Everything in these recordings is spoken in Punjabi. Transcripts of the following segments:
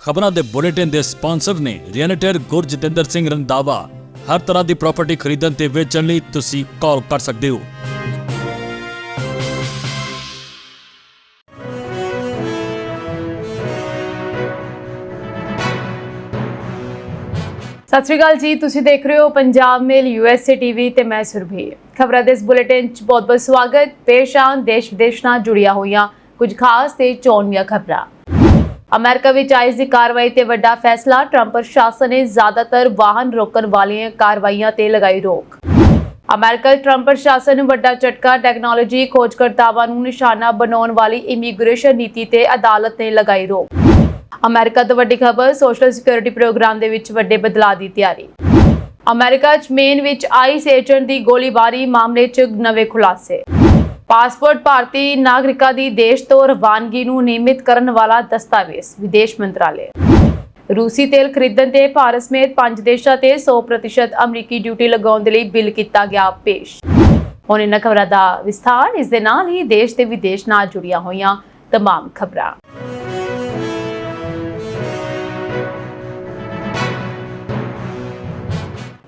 ਖਬਰਾਂ ਦੇ ਬੁਲੇਟਿਨ ਦੇ ਸਪਾਂਸਰ ਨੇ ਰੀਅਲਟਰ ਗੁਰਜਤਿੰਦਰ ਸਿੰਘ ਰੰਧਾਵਾ। ਹਰ ਤਰ੍ਹਾਂ ਦੀ ਪ੍ਰਾਪਰਟੀ ਖਰੀਦਣ ਤੇ ਵੇਚਣ ਲਈ ਤੁਸੀਂ ਕਾਲ ਕਰ ਸਕਦੇ ਹੋ। सत श्री अकाल जी, तुसीं देख रहे हो पंजाब मेल USA TV ते मैं सुरभीर। खबरां दे इस बुलेटिन च बहुत बहुत स्वागत। पेश आन देश विदेश नाल जुड़िया होईयां कुछ खास ते चोणवीआं खबरां। अमेरिका विच आईस दी कार्रवाई ते वड्डा फैसला। ट्रंप प्रशासन ने ज़्यादातर वाहन रोकण वालियां कार्रवाईयां ते लगाई रोक। अमेरिका ट्रंप प्रशासन नूं वड्डा झटका। टैक्नोलॉजी खोजकर्तावां नूं निशाना बनाउण वाली इमीग्रेशन नीति ते अदालत ने लगाई रोक। अमेरिका तो वड्डी खबर, सोशल सिक्योरिटी प्रोग्राम दे विच वड्डे बदलाव दी तैयारी। अमेरिका च मेन विच आईस एजेंट दी गोलीबारी मामले च नवे खुलासे। पासपोर्ट भारती नागरिकां दी देश तो रवानगी नूं नियमित करन वाला दस्तावेज। विदेश मंत्रालय। रूसी तेल खरीदण ते भारत समेत 5 देशां ते 100% अमरीकी ड्यूटी लगाउण दे लई बिल कीता गया पेश। हुण इन्हां खबरां दा विस्तार। इस दे नाल ही देश ते विदेश नाल जुड़ियां होईयां तमाम खबरां।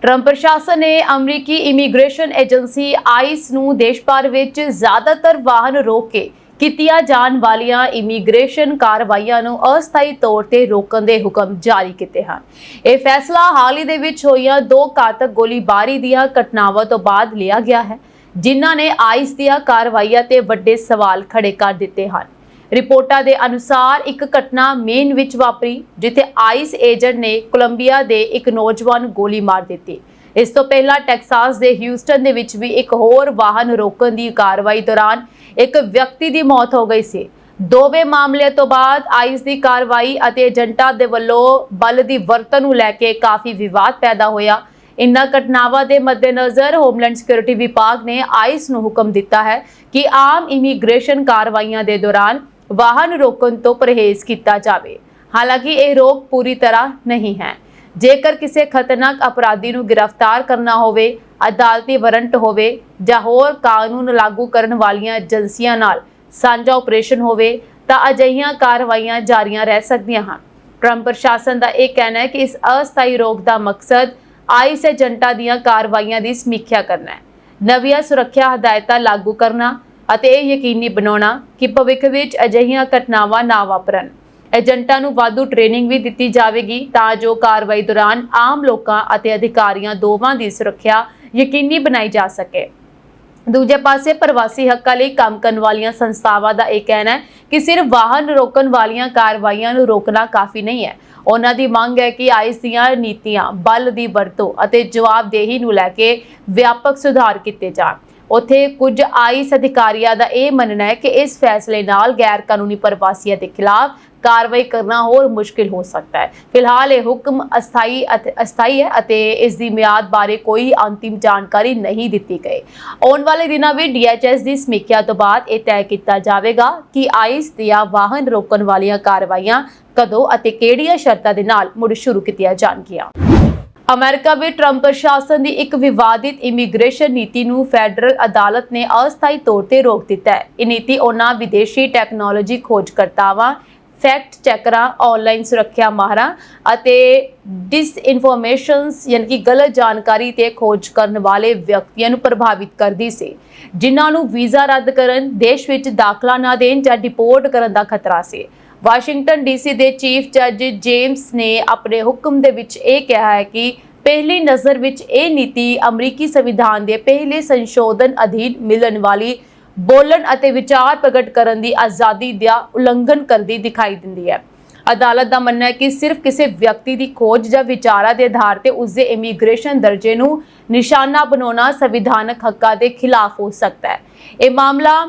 ट्रंप प्रशासन ने अमरीकी इमीग्रेशन एजेंसी आईस नूं देश भर विच ज़्यादातर वाहन रोक के कीतियां जाण वालियां इमीग्रेशन कार्रवाईयां नूं अस्थाई तौर ते रोकण दे हुकम जारी कीते हन। यह फैसला हाल ही दे विच होईयां 2 घातक गोलीबारी दीयां घटनावां तो बाद लिया गया है, जिन्हां ने आईस दीयां कार्रवाईयां ते वड्डे सवाल खड़े कर दिते हन। रिपोर्टां दे अनुसार एक घटना मेन विच वापरी, जिथे आईस एजेंट ने कोलंबिया दे एक नौजवान गोली मार दित्ती। इस तो पहला टैक्सास दे ह्यूस्टन दे विच भी एक होर वाहन रोकण दी कार्रवाई दौरान एक व्यक्ति दी मौत हो गई सी। दोवें मामले तो बाद आईस दी कार्रवाई अते एजेंटां दे वल्लों बल दी वरतों नूं लैके काफी विवाद पैदा होया। इन्हां घटनावां दे मद्देनज़र होमलैंड सिक्योरिटी विभाग ने आईस नूं हुकम दिता है कि आम इमीग्रेशन कार्रवाईयां दे दौरान वाहन रोकण तो परहेज किया जाए। हालांकि यह रोक पूरी तरह नहीं है। जेकर किसी खतरनाक अपराधी नूं गिरफ्तार करना होवे, अदालती वारंट होवे जां होर कानून लागू करन वालियां एजेंसियां नाल सांझा ऑपरेशन होवे तां अजिहियां कार्रवाईयां जारियां रह सकदियां हन। ट्रंप प्रशासन का यह कहना है कि इस अस्थाई रोक का मकसद आईस एजेंटां दीयां कार्रवाईयां दी समीक्षा करना है, नवीं सुरक्षा हदायतां लागू करना ਅਤੇ ਇਹ ਯਕੀਨੀ ਬਣਾਉਣਾ ਕਿ ਭਵਿੱਖ ਵਿੱਚ ਅਜਿਹੀਆਂ ਘਟਨਾਵਾਂ ਨਾ ਵਾਪਰਨ। ਏਜੰਟਾਂ ਨੂੰ ਵਾਧੂ ਟ੍ਰੇਨਿੰਗ ਵੀ ਦਿੱਤੀ ਜਾਵੇਗੀ ਤਾਂ ਜੋ ਕਾਰਵਾਈ ਦੌਰਾਨ ਆਮ ਲੋਕਾਂ ਅਤੇ ਅਧਿਕਾਰੀਆਂ ਦੋਵਾਂ ਦੀ ਸੁਰੱਖਿਆ ਯਕੀਨੀ ਬਣਾਈ ਜਾ ਸਕੇ। ਦੂਜੇ ਪਾਸੇ ਪ੍ਰਵਾਸੀ ਹੱਕਾਂ ਲਈ ਕੰਮ ਕਰਨ ਵਾਲੀਆਂ ਸੰਸਥਾਵਾਂ ਦਾ ਇਹ ਕਹਿਣਾ ਹੈ ਕਿ ਸਿਰਫ ਵਾਹਨ ਰੋਕਣ ਵਾਲੀਆਂ ਕਾਰਵਾਈਆਂ ਨੂੰ ਰੋਕਣਾ ਕਾਫੀ ਨਹੀਂ ਹੈ। ਉਹਨਾਂ ਦੀ ਮੰਗ ਹੈ ਕਿ ਆਈਸ ਦੀਆਂ ਨੀਤੀਆਂ, ਬਲ ਦੀ ਵਰਤੋਂ ਅਤੇ ਜਵਾਬਦੇਹੀ ਨੂੰ ਲੈ ਕੇ ਵਿਆਪਕ ਸੁਧਾਰ ਕੀਤੇ ਜਾਣ। ਉੱਥੇ ਕੁਝ ਆਈਸ ਅਧਿਕਾਰੀਆਂ ਦਾ ਇਹ ਮੰਨਣਾ ਹੈ ਕਿ ਇਸ ਫੈਸਲੇ ਨਾਲ ਗੈਰ ਕਾਨੂੰਨੀ ਪ੍ਰਵਾਸੀਆਂ ਦੇ ਖਿਲਾਫ कार्रवाई करना और मुश्किल हो सकता है। फिलहाल ये हुक्म अस्थाई है ਅਤੇ ਇਸ ਦੀ ਮਿਆਦ ਬਾਰੇ ਕੋਈ ਅੰਤਿਮ ਜਾਣਕਾਰੀ ਨਹੀਂ ਦਿੱਤੀ ਗਈ। ਆਉਣ ਵਾਲੇ ਦਿਨਾਂ ਵਿੱਚ DHS ਦੀ ਸਮੀਖਿਆ ਤੋਂ ਬਾਅਦ ਇਹ ਤੈਅ ਕੀਤਾ ਜਾਵੇਗਾ ਕਿ ਆਈਸ ਦੀਆਂ ਵਾਹਨ ਰੋਕਣ ਵਾਲੀਆਂ ਕਾਰਵਾਈਆਂ ਕਦੋਂ ਅਤੇ ਕਿਹੜੀਆਂ ਸ਼ਰਤਾਂ ਦੇ ਨਾਲ ਮੁੜ ਸ਼ੁਰੂ ਕੀਤੀਆਂ ਜਾਣਗੀਆਂ। अमेरिका में ट्रंप प्रशासन की एक विवादित इमीग्रेशन नीति नूं फैडरल अदालत ने अस्थाई तौर पर रोक दिता है। यह नीति उन्हां विदेशी टैक्नोलॉजी खोजकर्तावां, फैक्ट चैकरां, ऑनलाइन सुरक्षा माहरां अते डिसइनफॉर्मेशंस यानी कि गलत जानकारी ते खोज करने वाले व्यक्तियों नूं प्रभावित करदी सी, जिन्हां नूं वीज़ा रद्द करन, देश विच दाखला ना देण जां डिपोर्ट करन दा खतरा सी। वाशिंगटन DC ਦੇ ਚੀਫ ਜੱਜ ਜੇਮਸ ਨੇ ਆਪਣੇ ਹੁਕਮ ਦੇ ਵਿੱਚ ਇਹ ਕਿਹਾ ਹੈ ਕਿ ਪਹਿਲੀ ਨਜ਼ਰ ਵਿੱਚ ਇਹ ਨੀਤੀ ਅਮਰੀਕੀ ਸੰਵਿਧਾਨ ਦੇ ਪਹਿਲੇ ਸੰਸ਼ੋਧਨ ਅਧੀਨ ਮਿਲਣ ਵਾਲੀ ਬੋਲਣ ਅਤੇ ਵਿਚਾਰ ਪ੍ਰਗਟ ਕਰਨ ਦੀ ਆਜ਼ਾਦੀ ਦਾ ਉਲੰਘਣ ਕਰਦੀ ਦਿਖਾਈ ਦਿੰਦੀ ਹੈ। ਅਦਾਲਤ ਦਾ ਮੰਨਣਾ ਹੈ ਕਿ ਸਿਰਫ ਕਿਸੇ ਵਿਅਕਤੀ ਦੀ ਖੋਜ ਜਾਂ ਵਿਚਾਰਾਂ ਦੇ ਆਧਾਰ ਤੇ ਉਸਦੇ ਇਮੀਗ੍ਰੇਸ਼ਨ ਦਰਜੇ ਨੂੰ ਨਿਸ਼ਾਨਾ ਬਣਾਉਣਾ ਸੰਵਿਧਾਨਕ ਹੱਕਾਂ ਦੇ ਖਿਲਾਫ ਹੋ ਸਕਦਾ ਹੈ। ਇਹ ਮਾਮਲਾ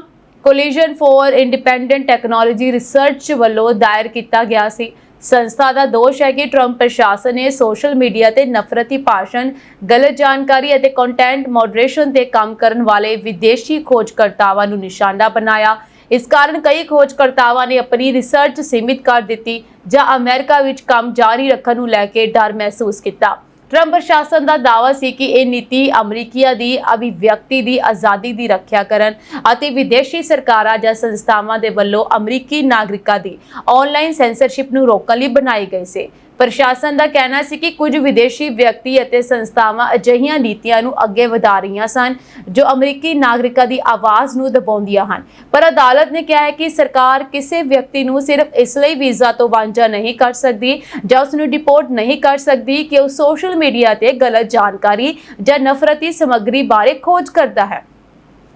collision for independent technology research ਵੱਲੋਂ ਦਾਇਰ ਕੀਤਾ ਗਿਆ ਸੀ। ਸੰਸਥਾ ਦਾ ਦੋਸ਼ ਹੈ ਕਿ ਟਰੰਪ ਪ੍ਰਸ਼ਾਸਨ ਨੇ ਸੋਸ਼ਲ ਮੀਡੀਆ ਤੇ ਨਫ਼ਰਤੀ ਭਾਸ਼ਣ, ਗਲਤ ਜਾਣਕਾਰੀ ਅਤੇ ਕੰਟੈਂਟ ਮੋਡਰੇਸ਼ਨ ਤੇ ਕੰਮ ਕਰਨ ਵਾਲੇ ਵਿਦੇਸ਼ੀ ਖੋਜਕਰਤਾਵਾਂ ਨੂੰ ਨਿਸ਼ਾਨਾ ਬਣਾਇਆ। ਇਸ ਕਾਰਨ ਕਈ ਖੋਜਕਰਤਾਵਾਂ ਨੇ ਆਪਣੀ ਰਿਸਰਚ ਸੀਮਿਤ ਕਰ ਦਿੱਤੀ ਜਾਂ ਅਮਰੀਕਾ ਵਿੱਚ ਕੰਮ ਜਾਰੀ ਰੱਖਣ ਨੂੰ ਲੈ ਕੇ ਡਰ ਮਹਿਸੂਸ ਕੀਤਾ। ਟਰੰਪ ਪ੍ਰਸ਼ਾਸਨ ਦਾ ਦਾਅਵਾ ਸੀ ਕਿ ਇਹ ਨੀਤੀ ਅਮਰੀਕੀਆਂ ਦੀ ਅਭਿਵਿਅਕਤੀ ਦੀ ਆਜ਼ਾਦੀ ਦੀ ਰੱਖਿਆ ਕਰਨ ਅਤੇ ਵਿਦੇਸ਼ੀ ਸਰਕਾਰਾਂ ਜਾਂ ਸੰਸਥਾਵਾਂ ਦੇ ਵੱਲੋਂ ਅਮਰੀਕੀ ਨਾਗਰਿਕਾਂ ਦੀ ਆਨਲਾਈਨ ਸੈਂਸਰਸ਼ਿਪ ਨੂੰ ਰੋਕਣ ਲਈ ਬਣਾਈ ਗਈ ਸੀ। ਪ੍ਰਸ਼ਾਸਨ ਦਾ ਕਹਿਣਾ ਸੀ ਕਿ ਕੁਝ ਵਿਦੇਸ਼ੀ ਵਿਅਕਤੀ ਅਤੇ ਸੰਸਥਾਵਾਂ ਅਜਿਹੀਆਂ ਨੀਤੀਆਂ ਨੂੰ ਅੱਗੇ ਵਧਾ ਰਹੀਆਂ ਸਨ ਜੋ ਅਮਰੀਕੀ ਨਾਗਰਿਕਾਂ ਦੀ ਆਵਾਜ਼ ਨੂੰ ਦਬਾਉਂਦੀਆਂ ਹਨ। ਪਰ ਅਦਾਲਤ ਨੇ ਕਿਹਾ ਹੈ ਕਿ ਸਰਕਾਰ ਕਿਸੇ ਵਿਅਕਤੀ ਨੂੰ ਸਿਰਫ ਇਸ ਲਈ ਵੀਜ਼ਾ ਤੋਂ ਵਾਂਝਾ ਨਹੀਂ ਕਰ ਸਕਦੀ ਜਾਂ ਉਸ ਨੂੰ ਡਿਪੋਰਟ ਨਹੀਂ ਕਰ ਸਕਦੀ ਕਿ ਉਹ ਸੋਸ਼ਲ ਮੀਡੀਆ ਤੇ ਗਲਤ ਜਾਣਕਾਰੀ ਜਾਂ ਨਫ਼ਰਤੀ ਸਮੱਗਰੀ ਬਾਰੇ ਖੋਜ ਕਰਦਾ ਹੈ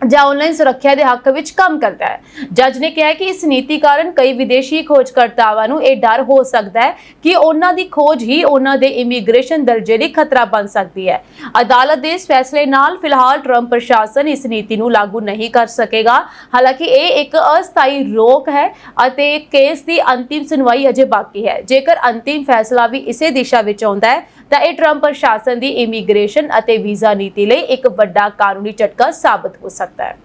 ਜਾਂ ਆਨਲਾਈਨ ਸੁਰੱਖਿਆ ਦੇ ਹੱਕ ਵਿੱਚ ਕੰਮ ਕਰਦਾ ਹੈ। ਜੱਜ ਨੇ ਕਿਹਾ ਕਿ ਇਸ ਨੀਤੀ ਕਾਰਨ ਕਈ ਵਿਦੇਸ਼ੀ ਖੋਜਕਰਤਾਵਾਂ ਨੂੰ ਇਹ ਡਰ ਹੋ ਸਕਦਾ ਹੈ ਕਿ ਉਹਨਾਂ ਦੀ ਖੋਜ ਹੀ ਉਹਨਾਂ ਦੇ ਇਮੀਗ੍ਰੇਸ਼ਨ ਦਰਜੇ ਲਈ ਖਤਰਾ ਬਣ ਸਕਦੀ ਹੈ। ਅਦਾਲਤ ਦੇ ਇਸ ਫੈਸਲੇ ਨਾਲ ਫਿਲਹਾਲ ਟਰੰਪ ਪ੍ਰਸ਼ਾਸਨ ਇਸ ਨੀਤੀ ਨੂੰ ਲਾਗੂ ਨਹੀਂ ਕਰ ਸਕੇਗਾ। ਹਾਲਾਂਕਿ ਇਹ ਇੱਕ ਅਸਥਾਈ ਰੋਕ ਹੈ ਅਤੇ ਕੇਸ ਦੀ ਅੰਤਿਮ ਸੁਣਵਾਈ ਅਜੇ ਬਾਕੀ ਹੈ। ਜੇਕਰ ਅੰਤਿਮ ਫੈਸਲਾ ਵੀ ਇਸੇ ਦਿਸ਼ਾ ਵਿੱਚ ਆਉਂਦਾ ਹੈ ਤਾਂ ਇਹ ਟਰੰਪ ਪ੍ਰਸ਼ਾਸਨ ਦੀ ਇਮੀਗ੍ਰੇਸ਼ਨ ਅਤੇ ਵੀਜ਼ਾ ਨੀਤੀ ਲਈ ਇੱਕ ਵੱਡਾ ਕਾਨੂੰਨੀ ਝਟਕਾ ਸਾਬਤ ਹੋ ਸਕਦਾ ਹੈ।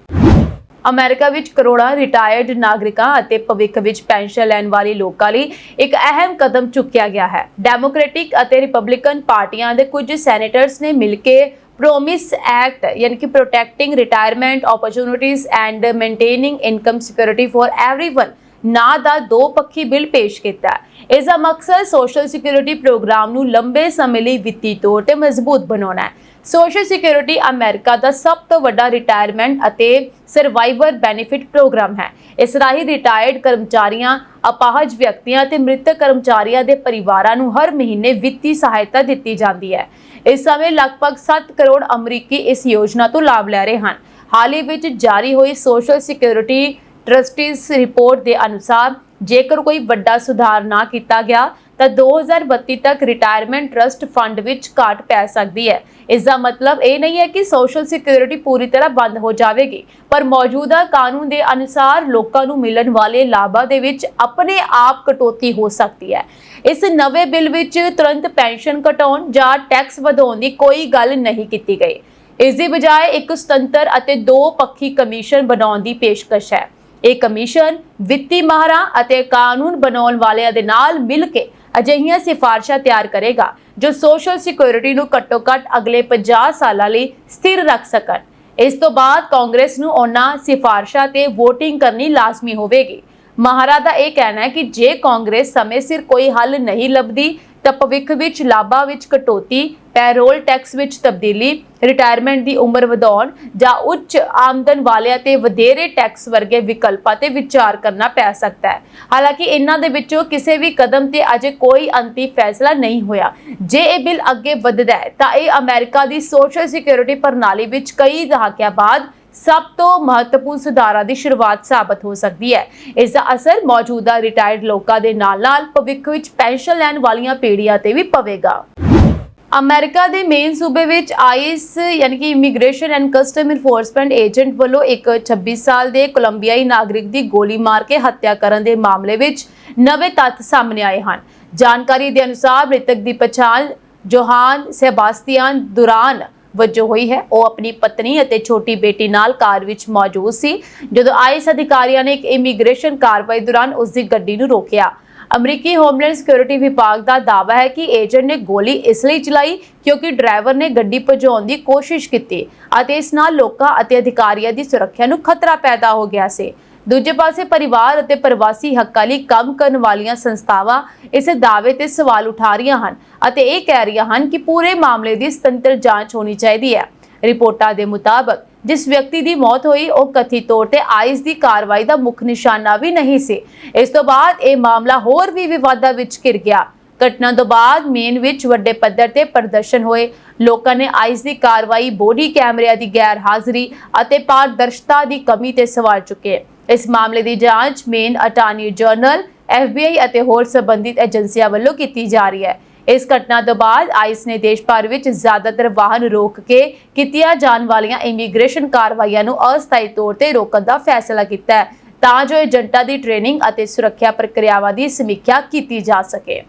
ਅਮਰੀਕਾ ਵਿੱਚ ਕਰੋੜਾਂ ਰਿਟਾਇਰਡ ਨਾਗਰਿਕਾਂ ਅਤੇ ਭਵਿੱਖ ਵਿੱਚ ਪੈਨਸ਼ਨ ਲੈਣ ਵਾਲੇ ਲੋਕਾਂ ਲਈ ਇੱਕ ਅਹਿਮ ਕਦਮ ਚੁੱਕਿਆ ਗਿਆ ਹੈ। ਡੈਮੋਕ੍ਰੈਟਿਕ ਅਤੇ ਰਿਪਬਲਿਕਨ ਪਾਰਟੀਆਂ ਦੇ ਕੁਝ ਸੈਨੇਟਰਸ ਨੇ ਮਿਲ ਕੇ ਪ੍ਰੋਮਿਸ ਐਕਟ ਯਾਨੀ ਕਿ protecting retirement opportunities and maintaining income security for everyone ਨਾਂ ਦਾ ਦੋ ਪੱਖੀ ਬਿੱਲ ਪੇਸ਼ ਕੀਤਾ। ਇਸ ਦਾ ਮਕਸਦ ਸੋਸ਼ਲ ਸਿਕਿਉਰਿਟੀ ਪ੍ਰੋਗਰਾਮ ਨੂੰ ਲੰਬੇ ਸਮੇਂ ਲਈ ਵਿੱਤੀ ਤੌਰ ਤੇ ਮਜ਼ਬੂਤ ਬਣਾਉਣਾ ਹੈ। ਸੋਸ਼ਲ ਸਿਕਿਉਰਿਟੀ ਅਮਰੀਕਾ ਦਾ ਸਭ ਤੋਂ ਵੱਡਾ ਰਿਟਾਇਰਮੈਂਟ ਅਤੇ ਸਰਵਾਈਵਰ ਬੈਨੀਫਿਟ ਪ੍ਰੋਗਰਾਮ ਹੈ। ਇਸ ਰਾਹੀਂ ਰਿਟਾਇਰਡ ਕਰਮਚਾਰੀਆਂ, ਅਪਾਹਜ ਵਿਅਕਤੀਆਂ ਅਤੇ ਮ੍ਰਿਤਕ ਕਰਮਚਾਰੀਆਂ ਦੇ ਪਰਿਵਾਰਾਂ ਨੂੰ ਹਰ ਮਹੀਨੇ ਵਿੱਤੀ ਸਹਾਇਤਾ ਦਿੱਤੀ ਜਾਂਦੀ ਹੈ। ਇਸ ਸਮੇਂ ਲਗਭਗ 7 ਕਰੋੜ ਅਮਰੀਕੀ ਇਸ ਯੋਜਨਾ ਤੋਂ ਲਾਭ ਲੈ ਰਹੇ ਹਨ। ਹਾਲ ਹੀ ਵਿੱਚ ਜਾਰੀ ਹੋਈ ਸੋਸ਼ਲ ਸਿਕਿਉਰਿਟੀ ਟਰਸਟੀਜ਼ ਰਿਪੋਰਟ ਦੇ ਅਨੁਸਾਰ ਜੇਕਰ ਕੋਈ ਵੱਡਾ ਸੁਧਾਰ ਨਾ ਕੀਤਾ ਗਿਆ ਤਾਂ 2032 ਤੱਕ ਰਿਟਾਇਰਮੈਂਟ ਟਰਸਟ ਫੰਡ ਵਿੱਚ ਘਾਟ ਪੈ ਸਕਦੀ ਹੈ। ਇਸ ਦਾ ਮਤਲਬ ਇਹ ਨਹੀਂ ਹੈ ਕਿ ਸੋਸ਼ਲ ਸਿਕਿਉਰਿਟੀ ਪੂਰੀ ਤਰ੍ਹਾਂ ਬੰਦ ਹੋ ਜਾਵੇਗੀ, ਪਰ ਮੌਜੂਦਾ ਕਾਨੂੰਨ ਦੇ ਅਨੁਸਾਰ ਲੋਕਾਂ ਨੂੰ ਮਿਲਣ ਵਾਲੇ ਲਾਭਾਂ ਦੇ ਵਿੱਚ ਆਪਣੇ ਆਪ ਕਟੌਤੀ ਹੋ ਸਕਦੀ ਹੈ। ਇਸ ਨਵੇਂ ਬਿੱਲ ਵਿੱਚ ਤੁਰੰਤ ਪੈਨਸ਼ਨ ਘਟਾਉਣ ਜਾਂ ਟੈਕਸ ਵਧਾਉਣ ਦੀ ਕੋਈ ਗੱਲ ਨਹੀਂ ਕੀਤੀ ਗਈ। ਇਸ ਦੀ ਬਜਾਏ ਇੱਕ ਸੁਤੰਤਰ ਅਤੇ ਦੋ ਪੱਖੀ ਕਮਿਸ਼ਨ ਬਣਾਉਣ ਦੀ ਪੇਸ਼ਕਸ਼ ਹੈ। ਇਹ ਕਮਿਸ਼ਨ ਵਿੱਤੀ ਮਾਹਰਾਂ ਅਤੇ ਕਾਨੂੰਨ ਬਣਾਉਣ ਵਾਲਿਆਂ ਦੇ ਨਾਲ ਮਿਲ ਕੇ ਅਜਿਹੀਆਂ ਸਿਫਾਰਸ਼ਾਂ ਤਿਆਰ ਕਰੇਗਾ ਜੋ ਸੋਸ਼ਲ ਸਿਕਿਉਰਿਟੀ ਨੂੰ ਘੱਟੋ-ਘੱਟ ਅਗਲੇ 50 ਸਾਲਾਂ ਲਈ ਸਥਿਰ ਰੱਖ ਸਕਣ। ਇਸ ਤੋਂ ਬਾਅਦ ਕਾਂਗਰਸ ਨੂੰ ਉਹਨਾਂ ਸਿਫਾਰਸ਼ਾਂ ਤੇ VOTING ਕਰਨੀ ਲਾਜ਼ਮੀ ਹੋਵੇਗੀ। ਮਾਹਰਾਂ ਦਾ ਇਹ ਕਹਿਣਾ ਹੈ ਕਿ ਜੇ ਕਾਂਗਰਸ ਸਮੇਂ ਸਿਰ ਕੋਈ ਹੱਲ ਨਹੀਂ ਲੱਭਦੀ ਤਾਂ ਭਵਿੱਖ ਵਿੱਚ ਲਾਭਾਂ ਵਿੱਚ ਕਟੌਤੀ, ਪੈਰੋਲ ਟੈਕਸ ਵਿੱਚ ਤਬਦੀਲੀ, ਰਿਟਾਇਰਮੈਂਟ ਦੀ ਉਮਰ ਵਧਾਉਣ ਜਾਂ ਉੱਚ ਆਮਦਨ ਵਾਲਿਆਂ ਤੇ ਵਧੇਰੇ ਟੈਕਸ ਵਰਗੇ ਵਿਕਲਪਾਂ ਤੇ ਵਿਚਾਰ ਕਰਨਾ ਪੈ ਸਕਦਾ ਹੈ। ਹਾਲਾਂਕਿ ਇਹਨਾਂ ਦੇ ਵਿੱਚੋਂ ਕਿਸੇ ਵੀ ਕਦਮ ਤੇ ਅਜੇ ਕੋਈ ਅੰਤਿਮ ਫੈਸਲਾ ਨਹੀਂ ਹੋਇਆ। ਜੇ ਇਹ ਬਿੱਲ ਅੱਗੇ ਵੱਧਦਾ ਹੈ ਤਾਂ ਇਹ ਅਮਰੀਕਾ ਦੀ ਸੋਸ਼ਲ ਸਿਕਿਉਰਿਟੀ ਪ੍ਰਣਾਲੀ ਵਿੱਚ ਕਈ ਦਹਾਕਿਆਂ ਬਾਅਦ ਸਭ ਤੋਂ ਮਹੱਤਵਪੂਰਨ ਸੁਧਾਰਾਂ ਦੀ ਸ਼ੁਰੂਆਤ ਸਾਬਤ ਹੋ ਸਕਦੀ ਹੈ। ਇਸ ਦਾ ਅਸਰ ਮੌਜੂਦਾ ਰਿਟਾਇਰਡ ਲੋਕਾਂ ਦੇ ਨਾਲ-ਨਾਲ ਭਵਿੱਖ ਵਿੱਚ ਪੈਨਸ਼ਨ ਲੈਣ ਵਾਲੀਆਂ ਪੀੜ੍ਹੀਆਂ ਤੇ ਵੀ ਪਵੇਗਾ। ਅਮਰੀਕਾ ਦੇ ਮੇਨ ਸੂਬੇ ਵਿੱਚ ਆਈਸ ਯਾਨੀ ਕਿ immigration and custom enforcement agent ਵੱਲੋਂ ਇੱਕ 26 ਸਾਲ ਦੇ ਕੋਲੰਬੀਆਈ ਨਾਗਰਿਕ ਦੀ ਗੋਲੀ ਮਾਰ ਕੇ ਹੱਤਿਆ ਕਰਨ ਦੇ ਮਾਮਲੇ ਵਿੱਚ ਨਵੇਂ ਤੱਥ ਸਾਹਮਣੇ ਆਏ ਹਨ। ਜਾਣਕਾਰੀ ਦੇ ਅਨੁਸਾਰ ਮ੍ਰਿਤਕ ਦੀ ਪਛਾਣ ਜੋਹਾਨ ਸੈਬਾਸਤੀਅਨ ਦੁਰਾਨ ਵਜੋਂ ਹੋਈ ਹੈ। ਉਹ ਆਪਣੀ ਪਤਨੀ ਅਤੇ ਛੋਟੀ ਬੇਟੀ ਨਾਲ ਕਾਰ ਵਿੱਚ ਮੌਜੂਦ ਸੀ ਜਦੋਂ ਆਈਸ ਅਧਿਕਾਰੀਆਂ ਨੇ ਇੱਕ ਇਮੀਗ੍ਰੇਸ਼ਨ ਕਾਰਵਾਈ ਦੌਰਾਨ ਉਸ ਦੀ ਗੱਡੀ ਨੂੰ ਰੋਕਿਆ। ਅਮਰੀਕੀ ਹੋਮਲੈਂਡ ਸਿਕਿਉਰਿਟੀ ਵਿਭਾਗ ਦਾ ਦਾਅਵਾ ਹੈ ਕਿ ਏਜੰਟ ਨੇ ਗੋਲੀ ਇਸ ਲਈ ਚਲਾਈ ਕਿਉਂਕਿ ਡਰਾਈਵਰ ਨੇ ਗੱਡੀ ਭਜਾਉਣ ਦੀ ਕੋਸ਼ਿਸ਼ ਕੀਤੀ ਅਤੇ ਇਸ ਨਾਲ ਲੋਕਾਂ ਅਤੇ ਅਧਿਕਾਰੀਆਂ ਦੀ ਸੁਰੱਖਿਆ ਨੂੰ ਖਤਰਾ ਪੈਦਾ ਹੋ ਗਿਆ ਸੀ। ਦੂਜੇ ਪਾਸੇ ਪਰਿਵਾਰ ਅਤੇ ਪ੍ਰਵਾਸੀ ਹੱਕਾਂ ਲਈ ਕੰਮ ਕਰਨ ਵਾਲੀਆਂ ਸੰਸਥਾਵਾਂ ਇਸ ਦਾਅਵੇ ਤੇ ਸਵਾਲ ਉਠਾ ਰਹੀਆਂ ਹਨ ਅਤੇ ਇਹ ਕਹਿ ਰਹੀਆਂ ਹਨ ਕਿ ਪੂਰੇ ਮਾਮਲੇ ਦੀ ਸੁਤੰਤਰ ਜਾਂਚ ਹੋਣੀ ਚਾਹੀਦੀ ਹੈ। ਰਿਪੋਰਟਾਂ ਦੇ ਮੁਤਾਬਕ ਜਿਸ ਵਿਅਕਤੀ ਦੀ ਮੌਤ ਹੋਈ ਉਹ ਕਥਿਤ ਤੌਰ ਤੇ ਆਈਸ ਦੀ ਕਾਰਵਾਈ ਦਾ ਮੁੱਖ ਨਿਸ਼ਾਨਾ ਵੀ ਨਹੀਂ ਸੀ। ਇਸ ਤੋਂ ਬਾਅਦ ਇਹ ਮਾਮਲਾ ਹੋਰ ਵੀ ਵਿਵਾਦਾਂ ਵਿੱਚ ਘਿਰ ਗਿਆ। ਘਟਨਾ ਤੋਂ ਬਾਅਦ ਮੇਨ ਵਿੱਚ ਵੱਡੇ ਪੱਧਰ ਤੇ ਪ੍ਰਦਰਸ਼ਨ ਹੋਏ। ਲੋਕਾਂ ਨੇ ਆਈਸ ਦੀ ਕਾਰਵਾਈ, ਬੋਡੀ ਕੈਮਰਿਆਂ ਦੀ ਗੈਰ ਹਾਜ਼ਰੀ ਅਤੇ ਪਾਰਦਰਸ਼ਤਾ ਦੀ ਕਮੀ ਤੇ ਸਵਾਲ ਚੁੱਕੇ। ਇਸ ਮਾਮਲੇ ਦੀ ਜਾਂਚ ਮੇਨ ਅਟਾਰਨੀ ਜਨਰਲ, FBI ਅਤੇ ਹੋਰ ਸੰਬੰਧਿਤ ਏਜੰਸੀਆਂ ਵੱਲੋਂ ਕੀਤੀ ਜਾ ਰਹੀ ਹੈ। ਇਸ ਘਟਨਾ ਤੋਂ ਬਾਅਦ ਆਈਸ ਨੇ ਦੇਸ਼ ਭਰ ਵਿੱਚ ਜ਼ਿਆਦਾਤਰ ਵਾਹਨ ਰੋਕ ਕੇ ਕੀਤੀਆਂ ਜਾਣ ਵਾਲੀਆਂ ਇਮੀਗ੍ਰੇਸ਼ਨ ਕਾਰਵਾਈਆਂ ਨੂੰ ਅਸਥਾਈ ਤੌਰ ਤੇ ਰੋਕਣ ਦਾ ਫੈਸਲਾ ਕੀਤਾ ਹੈ ਤਾਂ ਜੋ ਏਜੰਟਾਂ ਦੀ ਟ੍ਰੇਨਿੰਗ ਅਤੇ ਸੁਰੱਖਿਆ ਪ੍ਰਕਿਰਿਆਵਾਂ ਦੀ ਸਮੀਖਿਆ ਕੀਤੀ ਜਾ ਸਕੇ।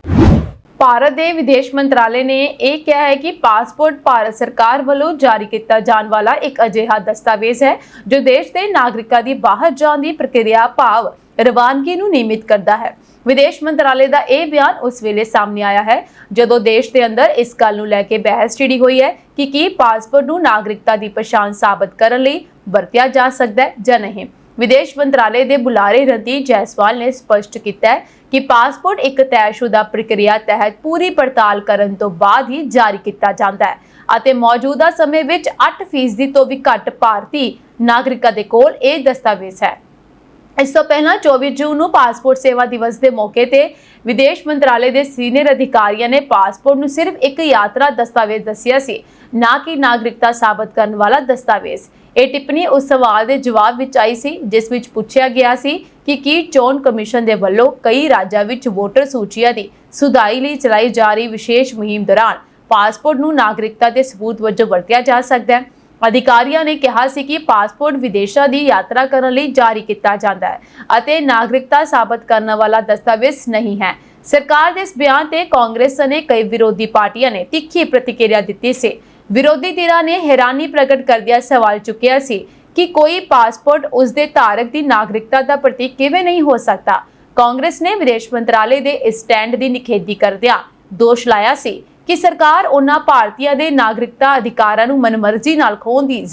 ਭਾਰਤ ਦੇ ਵਿਦੇਸ਼ ਮੰਤਰਾਲੇ ਨੇ ਇਹ ਕਿਹਾ ਹੈ ਕਿ ਪਾਸਪੋਰਟ ਭਾਰਤ ਸਰਕਾਰ ਵੱਲੋਂ ਜਾਰੀ ਕੀਤਾ ਜਾਣ ਵਾਲਾ ਇੱਕ ਅਜਿਹਾ ਦਸਤਾਵੇਜ਼ ਹੈ ਜੋ ਦੇਸ਼ ਦੇ ਨਾਗਰਿਕਾਂ ਦੀ ਬਾਹਰ ਜਾਣ ਦੀ ਪ੍ਰਕਿਰਿਆ ਭਾਵ ਰਵਾਨਗੀ ਨੂੰ ਨਿਯਮਿਤ ਕਰਦਾ ਹੈ। ਵਿਦੇਸ਼ ਮੰਤਰਾਲੇ ਦਾ ਇਹ ਬਿਆਨ ਉਸ ਵੇਲੇ ਸਾਹਮਣੇ ਆਇਆ ਹੈ ਜਦੋਂ ਦੇਸ਼ ਦੇ ਅੰਦਰ ਇਸ ਗੱਲ ਨੂੰ ਲੈ ਕੇ ਬਹਿਸ ਛਿੜੀ ਹੋਈ ਹੈ ਕਿ ਕੀ ਪਾਸਪੋਰਟ ਨੂੰ ਨਾਗਰਿਕਤਾ ਦੀ ਪਛਾਣ ਸਾਬਤ ਕਰਨ ਲਈ ਵਰਤਿਆ ਜਾ ਸਕਦਾ ਹੈ ਜਾਂ ਨਹੀਂ। ਵਿਦੇਸ਼ ਮੰਤਰਾਲੇ ਦੇ ਬੁਲਾਰੇ ਰਣਦੀਪ ਜਾਇਸਵਾਲ ਨੇ ਸਪਸ਼ਟ ਕੀਤਾ ਹੈ ਕਿ ਪਾਸਪੋਰਟ ਇੱਕ ਤੈਅਸ਼ੁਦਾ ਪ੍ਰਕਿਰਿਆ ਤਹਿਤ ਪੂਰੀ ਪੜਤਾਲ ਕਰਨ ਤੋਂ ਬਾਅਦ ਹੀ ਜਾਰੀ ਕੀਤਾ ਜਾਂਦਾ ਹੈ ਅਤੇ ਮੌਜੂਦਾ ਸਮੇਂ ਵਿੱਚ 8% ਤੋਂ ਵੀ ਘੱਟ ਭਾਰਤੀ ਨਾਗਰਿਕਾਂ ਦੇ ਕੋਲ ਇਹ ਦਸਤਾਵੇਜ਼ ਹੈ। ਇਸ ਤੋਂ ਪਹਿਲਾਂ 24 ਜੂਨ ਨੂੰ ਪਾਸਪੋਰਟ ਸੇਵਾ ਦਿਵਸ ਦੇ ਮੌਕੇ ਤੇ ਵਿਦੇਸ਼ ਮੰਤਰਾਲੇ ਦੇ ਸੀਨੀਅਰ ਅਧਿਕਾਰੀਆਂ ਨੇ ਪਾਸਪੋਰਟ ਨੂੰ ਸਿਰਫ ਇੱਕ ਯਾਤਰਾ ਦਸਤਾਵੇਜ਼ ਦੱਸਿਆ ਸੀ, ਨਾ ਕਿ ਨਾਗਰਿਕਤਾ ਸਾਬਤ ਕਰਨ ਵਾਲਾ ਦਸਤਾਵੇਜ਼। ਇਹ ਟਿੱਪਣੀ ਉਸ ਸਵਾਲ ਦੇ ਜਵਾਬ ਵਿੱਚ ਆਈ ਸੀ ਜਿਸ ਵਿੱਚ ਪੁੱਛਿਆ ਗਿਆ ਸੀ ਕਿ ਕੀ ਚੋਣ ਕਮਿਸ਼ਨ ਦੇ ਵੱਲੋਂ ਕਈ ਰਾਜਾਂ ਵਿੱਚ ਵੋਟਰ ਸੂਚੀਆਂ ਦੀ ਸੁਧਾਈ ਲਈ ਚਲਾਈ ਜਾ ਰਹੀ ਵਿਸ਼ੇਸ਼ ਮੁਹਿੰਮ ਦੌਰਾਨ ਪਾਸਪੋਰਟ ਨੂੰ ਨਾਗਰਿਕਤਾ ਦੇ ਸਬੂਤ ਵਜੋਂ ਵਰਤਿਆ ਜਾ ਸਕਦਾ ਹੈ। ਅਧਿਕਾਰੀਆਂ ਨੇ ਕਿਹਾ ਸੀ ਕਿ ਪਾਸਪੋਰਟ ਵਿਦੇਸ਼ਾਂ ਦੀ ਯਾਤਰਾ ਕਰਨ ਲਈ ਜਾਰੀ ਕੀਤਾ ਜਾਂਦਾ ਹੈ ਅਤੇ ਨਾਗਰਿਕਤਾ ਸਾਬਤ ਕਰਨ ਵਾਲਾ ਦਸਤਾਵੇਜ਼ ਨਹੀਂ ਹੈ। ਸਰਕਾਰ ਦੇ ਇਸ ਬਿਆਨ ਤੇ ਕਾਂਗਰਸ ਨੇ ਕਈ ਵਿਰੋਧੀ ਪਾਰਟੀਆਂ ਨੇ ਤਿੱਖੀ ਪ੍ਰਤੀਕਿਰਿਆ ਦਿੱਤੀ ਸੀ। ਵਿਰੋਧੀ ਧਿਰਾਂ ਨੇ ਹੈਰਾਨੀ ਪ੍ਰਗਟ ਕਰਦਿਆਂ ਸਵਾਲ ਚੁੱਕਿਆ ਸੀ ਕਿ ਕੋਈ ਪਾਸਪੋਰਟ ਉਸ ਦੇ ਧਾਰਕ ਦੀ ਨਾਗਰਿਕਤਾ ਦਾ ਪ੍ਰਤੀਕ ਕਿਵੇਂ ਨਹੀਂ ਹੋ ਸਕਦਾ। ਕਾਂਗਰਸ ਨੇ ਵਿਦੇਸ਼ ਮੰਤਰਾਲੇ ਦੇ ਇਸ ਸਟੈਂਡ ਦੀ ਨਿਖੇਧੀ ਕਰਦਿਆਂ ਦੋਸ਼ ਲਾਇਆ ਸੀ ਕਿ ਸਰਕਾਰ ਉਹਨਾਂ ਭਾਰਤੀਆਂ ਦੇ ਨਾਗਰਿਕਤਾ ਅਧਿਕਾਰਾਂ ਨੂੰ ਮਨਮਰਜ਼ੀ ਨਾਲ ਖੋਹਣ ਦੀ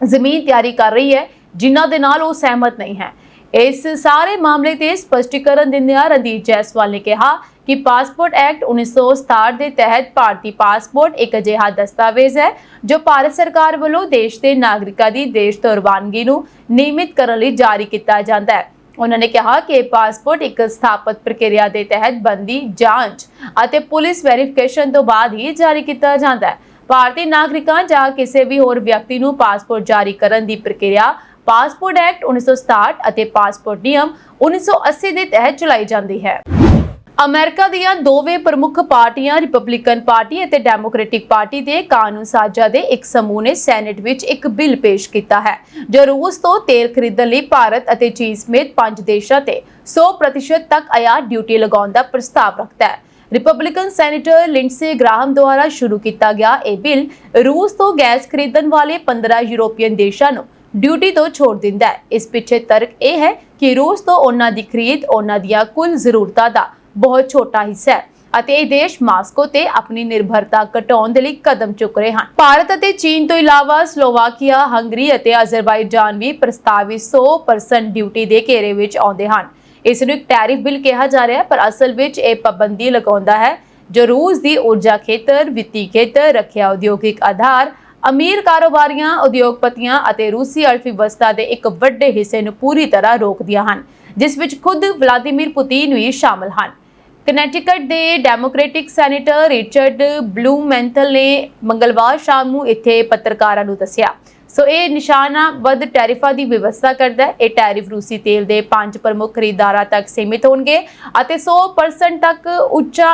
ਜ਼ਮੀਨ ਤਿਆਰੀ ਕਰ ਰਹੀ ਹੈ ਜਿਨ੍ਹਾਂ ਦੇ ਨਾਲ ਉਹ ਸਹਿਮਤ ਨਹੀਂ ਹੈ। ਇਸ ਸਾਰੇ ਮਾਮਲੇ ਤੇ ਸਪਸ਼ਟੀਕਰਨ ਦਿੰਦਿਆਂ ਰਣਦੀਪ ਜਾਇਸਵਾਲ ਨੇ ਕਿਹਾ ਕਿ ਪਾਸਪੋਰਟ ਐਕਟ 1967 ਦੇ ਤਹਿਤ ਭਾਰਤੀ ਪਾਸਪੋਰਟ ਇੱਕ ਅਜਿਹਾ ਦਸਤਾਵੇਜ਼ ਹੈ ਜੋ ਭਾਰਤ ਸਰਕਾਰ ਵੱਲੋਂ ਦੇਸ਼ ਦੇ ਨਾਗਰਿਕਾਂ ਦੀ ਦੇਸ਼ ਤੋਂ ਰਵਾਨਗੀ ਨੂੰ ਨਿਯਮਿਤ ਕਰਨ ਲਈ ਜਾਰੀ ਕੀਤਾ ਜਾਂਦਾ ਹੈ। ਉਹਨਾਂ ਨੇ ਕਿਹਾ ਕਿ ਪਾਸਪੋਰਟ ਇੱਕ ਸਥਾਪਿਤ ਪ੍ਰਕਿਰਿਆ ਦੇ ਤਹਿਤ ਬੰਦੀ ਜਾਂਚ ਅਤੇ ਪੁਲਿਸ ਵੈਰੀਫਿਕੇਸ਼ਨ ਤੋਂ ਬਾਅਦ ਹੀ ਜਾਰੀ ਕੀਤਾ ਜਾਂਦਾ ਹੈ। ਭਾਰਤੀ ਨਾਗਰਿਕਾਂ ਜਾਂ ਕਿਸੇ ਵੀ ਹੋਰ ਵਿਅਕਤੀ ਨੂੰ ਪਾਸਪੋਰਟ ਜਾਰੀ ਕਰਨ ਦੀ ਪ੍ਰਕਿਰਿਆ ਪਾਸਪੋਰਟ ਐਕਟ 1967 ਅਤੇ ਪਾਸਪੋਰਟ ਨਿਯਮ 1980 ਦੇ ਤਹਿਤ ਚਲਾਈ ਜਾਂਦੀ ਹੈ। ਅਮਰੀਕਾ ਦੀਆਂ ਦੋਵੇਂ ਪ੍ਰਮੁੱਖ ਪਾਰਟੀਆਂ ਰਿਪਬਲਿਕਨ ਪਾਰਟੀ ਅਤੇ ਡੈਮੋਕ੍ਰੈਟਿਕ ਪਾਰਟੀ ਦੇ ਕਾਨੂੰਨ ਸਾਜ਼ਾਂ ਦੇ ਇੱਕ ਸਮੂਹ ਨੇ ਸੈਨੇਟ ਵਿੱਚ ਇੱਕ ਬਿੱਲ ਪੇਸ਼ ਕੀਤਾ ਹੈ ਜੋ ਰੂਸ ਤੋਂ ਤੇਲ ਖਰੀਦਣ ਲਈ ਭਾਰਤ ਅਤੇ ਚੀਨ ਸਮੇਤ 5 ਦੇਸ਼ਾਂ ਤੇ 100% ਤੱਕ ਆਯਾਤ ਡਿਊਟੀ ਲਗਾਉਣ ਦਾ ਪ੍ਰਸਤਾਵ ਰੱਖਦਾ ਹੈ। ਰਿਪਬਲਿਕਨ ਸੈਨੇਟਰ ਲਿੰਡਸੇ ਗ੍ਰਾਹਮ ਦੁਆਰਾ ਸ਼ੁਰੂ ਕੀਤਾ ਗਿਆ ਇਹ ਬਿੱਲ ਰੂਸ ਤੋਂ ਗੈਸ ਖਰੀਦਣ ਵਾਲੇ 15 ਯੂਰੋਪੀਅਨ ਦੇਸ਼ਾਂ ਨੂੰ ਡਿਊਟੀ ਤੋਂ ਛੋੜ ਦਿੰਦਾ ਹੈ। ਇਸ ਪਿੱਛੇ ਤਰਕ ਇਹ ਹੈ ਕਿ ਰੂਸ ਤੋਂ ਉਹਨਾਂ ਦੀ ਖਰੀਦ ਉਹਨਾਂ ਦੀਆਂ ਕੁੱਲ ਜ਼ਰੂਰਤਾਂ ਦਾ ਬਹੁਤ ਛੋਟਾ ਹਿੱਸਾ ਹੈ ਅਤੇ ਇਹ ਦੇਸ਼ ਮਾਸਕੋ ਤੇ ਆਪਣੀ ਨਿਰਭਰਤਾ ਘਟਾਉਣ ਦੇ ਲਈ ਕਦਮ ਚੁੱਕ ਰਹੇ ਹਨ। ਭਾਰਤ ਅਤੇ ਚੀਨ ਤੋਂ ਇਲਾਵਾ ਸਲੋਵਾਕੀਆ, ਹੰਗਰੀ ਅਤੇ ਅਜ਼ਰਬਾਈਜਾਨ ਵੀ ਪ੍ਰਸਤਾਵਿਤ 100% ਡਿਊਟੀ ਦੇ ਘੇਰੇ ਵਿੱਚ ਆਉਂਦੇ ਹਨ। ਇਸ ਨੂੰ ਇੱਕ ਟੈਰਿਫ ਬਿੱਲ ਕਿਹਾ ਜਾ ਰਿਹਾ ਹੈ ਪਰ ਅਸਲ ਵਿੱਚ ਇਹ ਪਾਬੰਦੀ ਲਗਾਉਂਦਾ ਹੈ ਜੋ ਰੂਸ ਦੀ ਊਰਜਾ ਖੇਤਰ, ਵਿੱਤੀ ਖੇਤਰ, ਰੱਖਿਆ ਉਦਯੋਗਿਕ ਆਧਾਰ, ਅਮੀਰ ਕਾਰੋਬਾਰੀਆਂ, ਉਦਯੋਗਪਤੀਆਂ ਅਤੇ ਰੂਸੀ ਅਰਥਵਿਵਸਥਾ ਦੇ ਇੱਕ ਵੱਡੇ ਹਿੱਸੇ ਨੂੰ ਪੂਰੀ ਤਰ੍ਹਾਂ ਰੋਕਦੀਆਂ ਹਨ ਜਿਸ ਵਿੱਚ ਖੁਦ ਵਲਾਦੀਮੀਰ ਪੁਤਿਨ ਵੀ ਸ਼ਾਮਲ ਹਨ। ਕਨੈਟਿਕਟ ਦੇ ਡੈਮੋਕ੍ਰੈਟਿਕ ਸੈਨੇਟਰ ਰਿਚਰਡ ਬਲੂਮੈਂਥਲ ਨੇ ਮੰਗਲਵਾਰ ਸ਼ਾਮ ਨੂੰ ਇੱਥੇ ਪੱਤਰਕਾਰਾਂ ਨੂੰ ਦੱਸਿਆ। ਇਹ ਨਿਸ਼ਾਨਾਬੱਧ ਟੈਰਿਫਾਂ ਦੀ ਵਿਵਸਥਾ ਕਰਦਾ ਹੈ। ਇਹ ਟੈਰਿਫ ਰੂਸੀ ਤੇਲ ਦੇ 5 ਪ੍ਰਮੁੱਖ ਖਰੀਦਦਾਰਾਂ ਤੱਕ ਸੀਮਿਤ ਹੋਣਗੇ ਅਤੇ 100% ਤੱਕ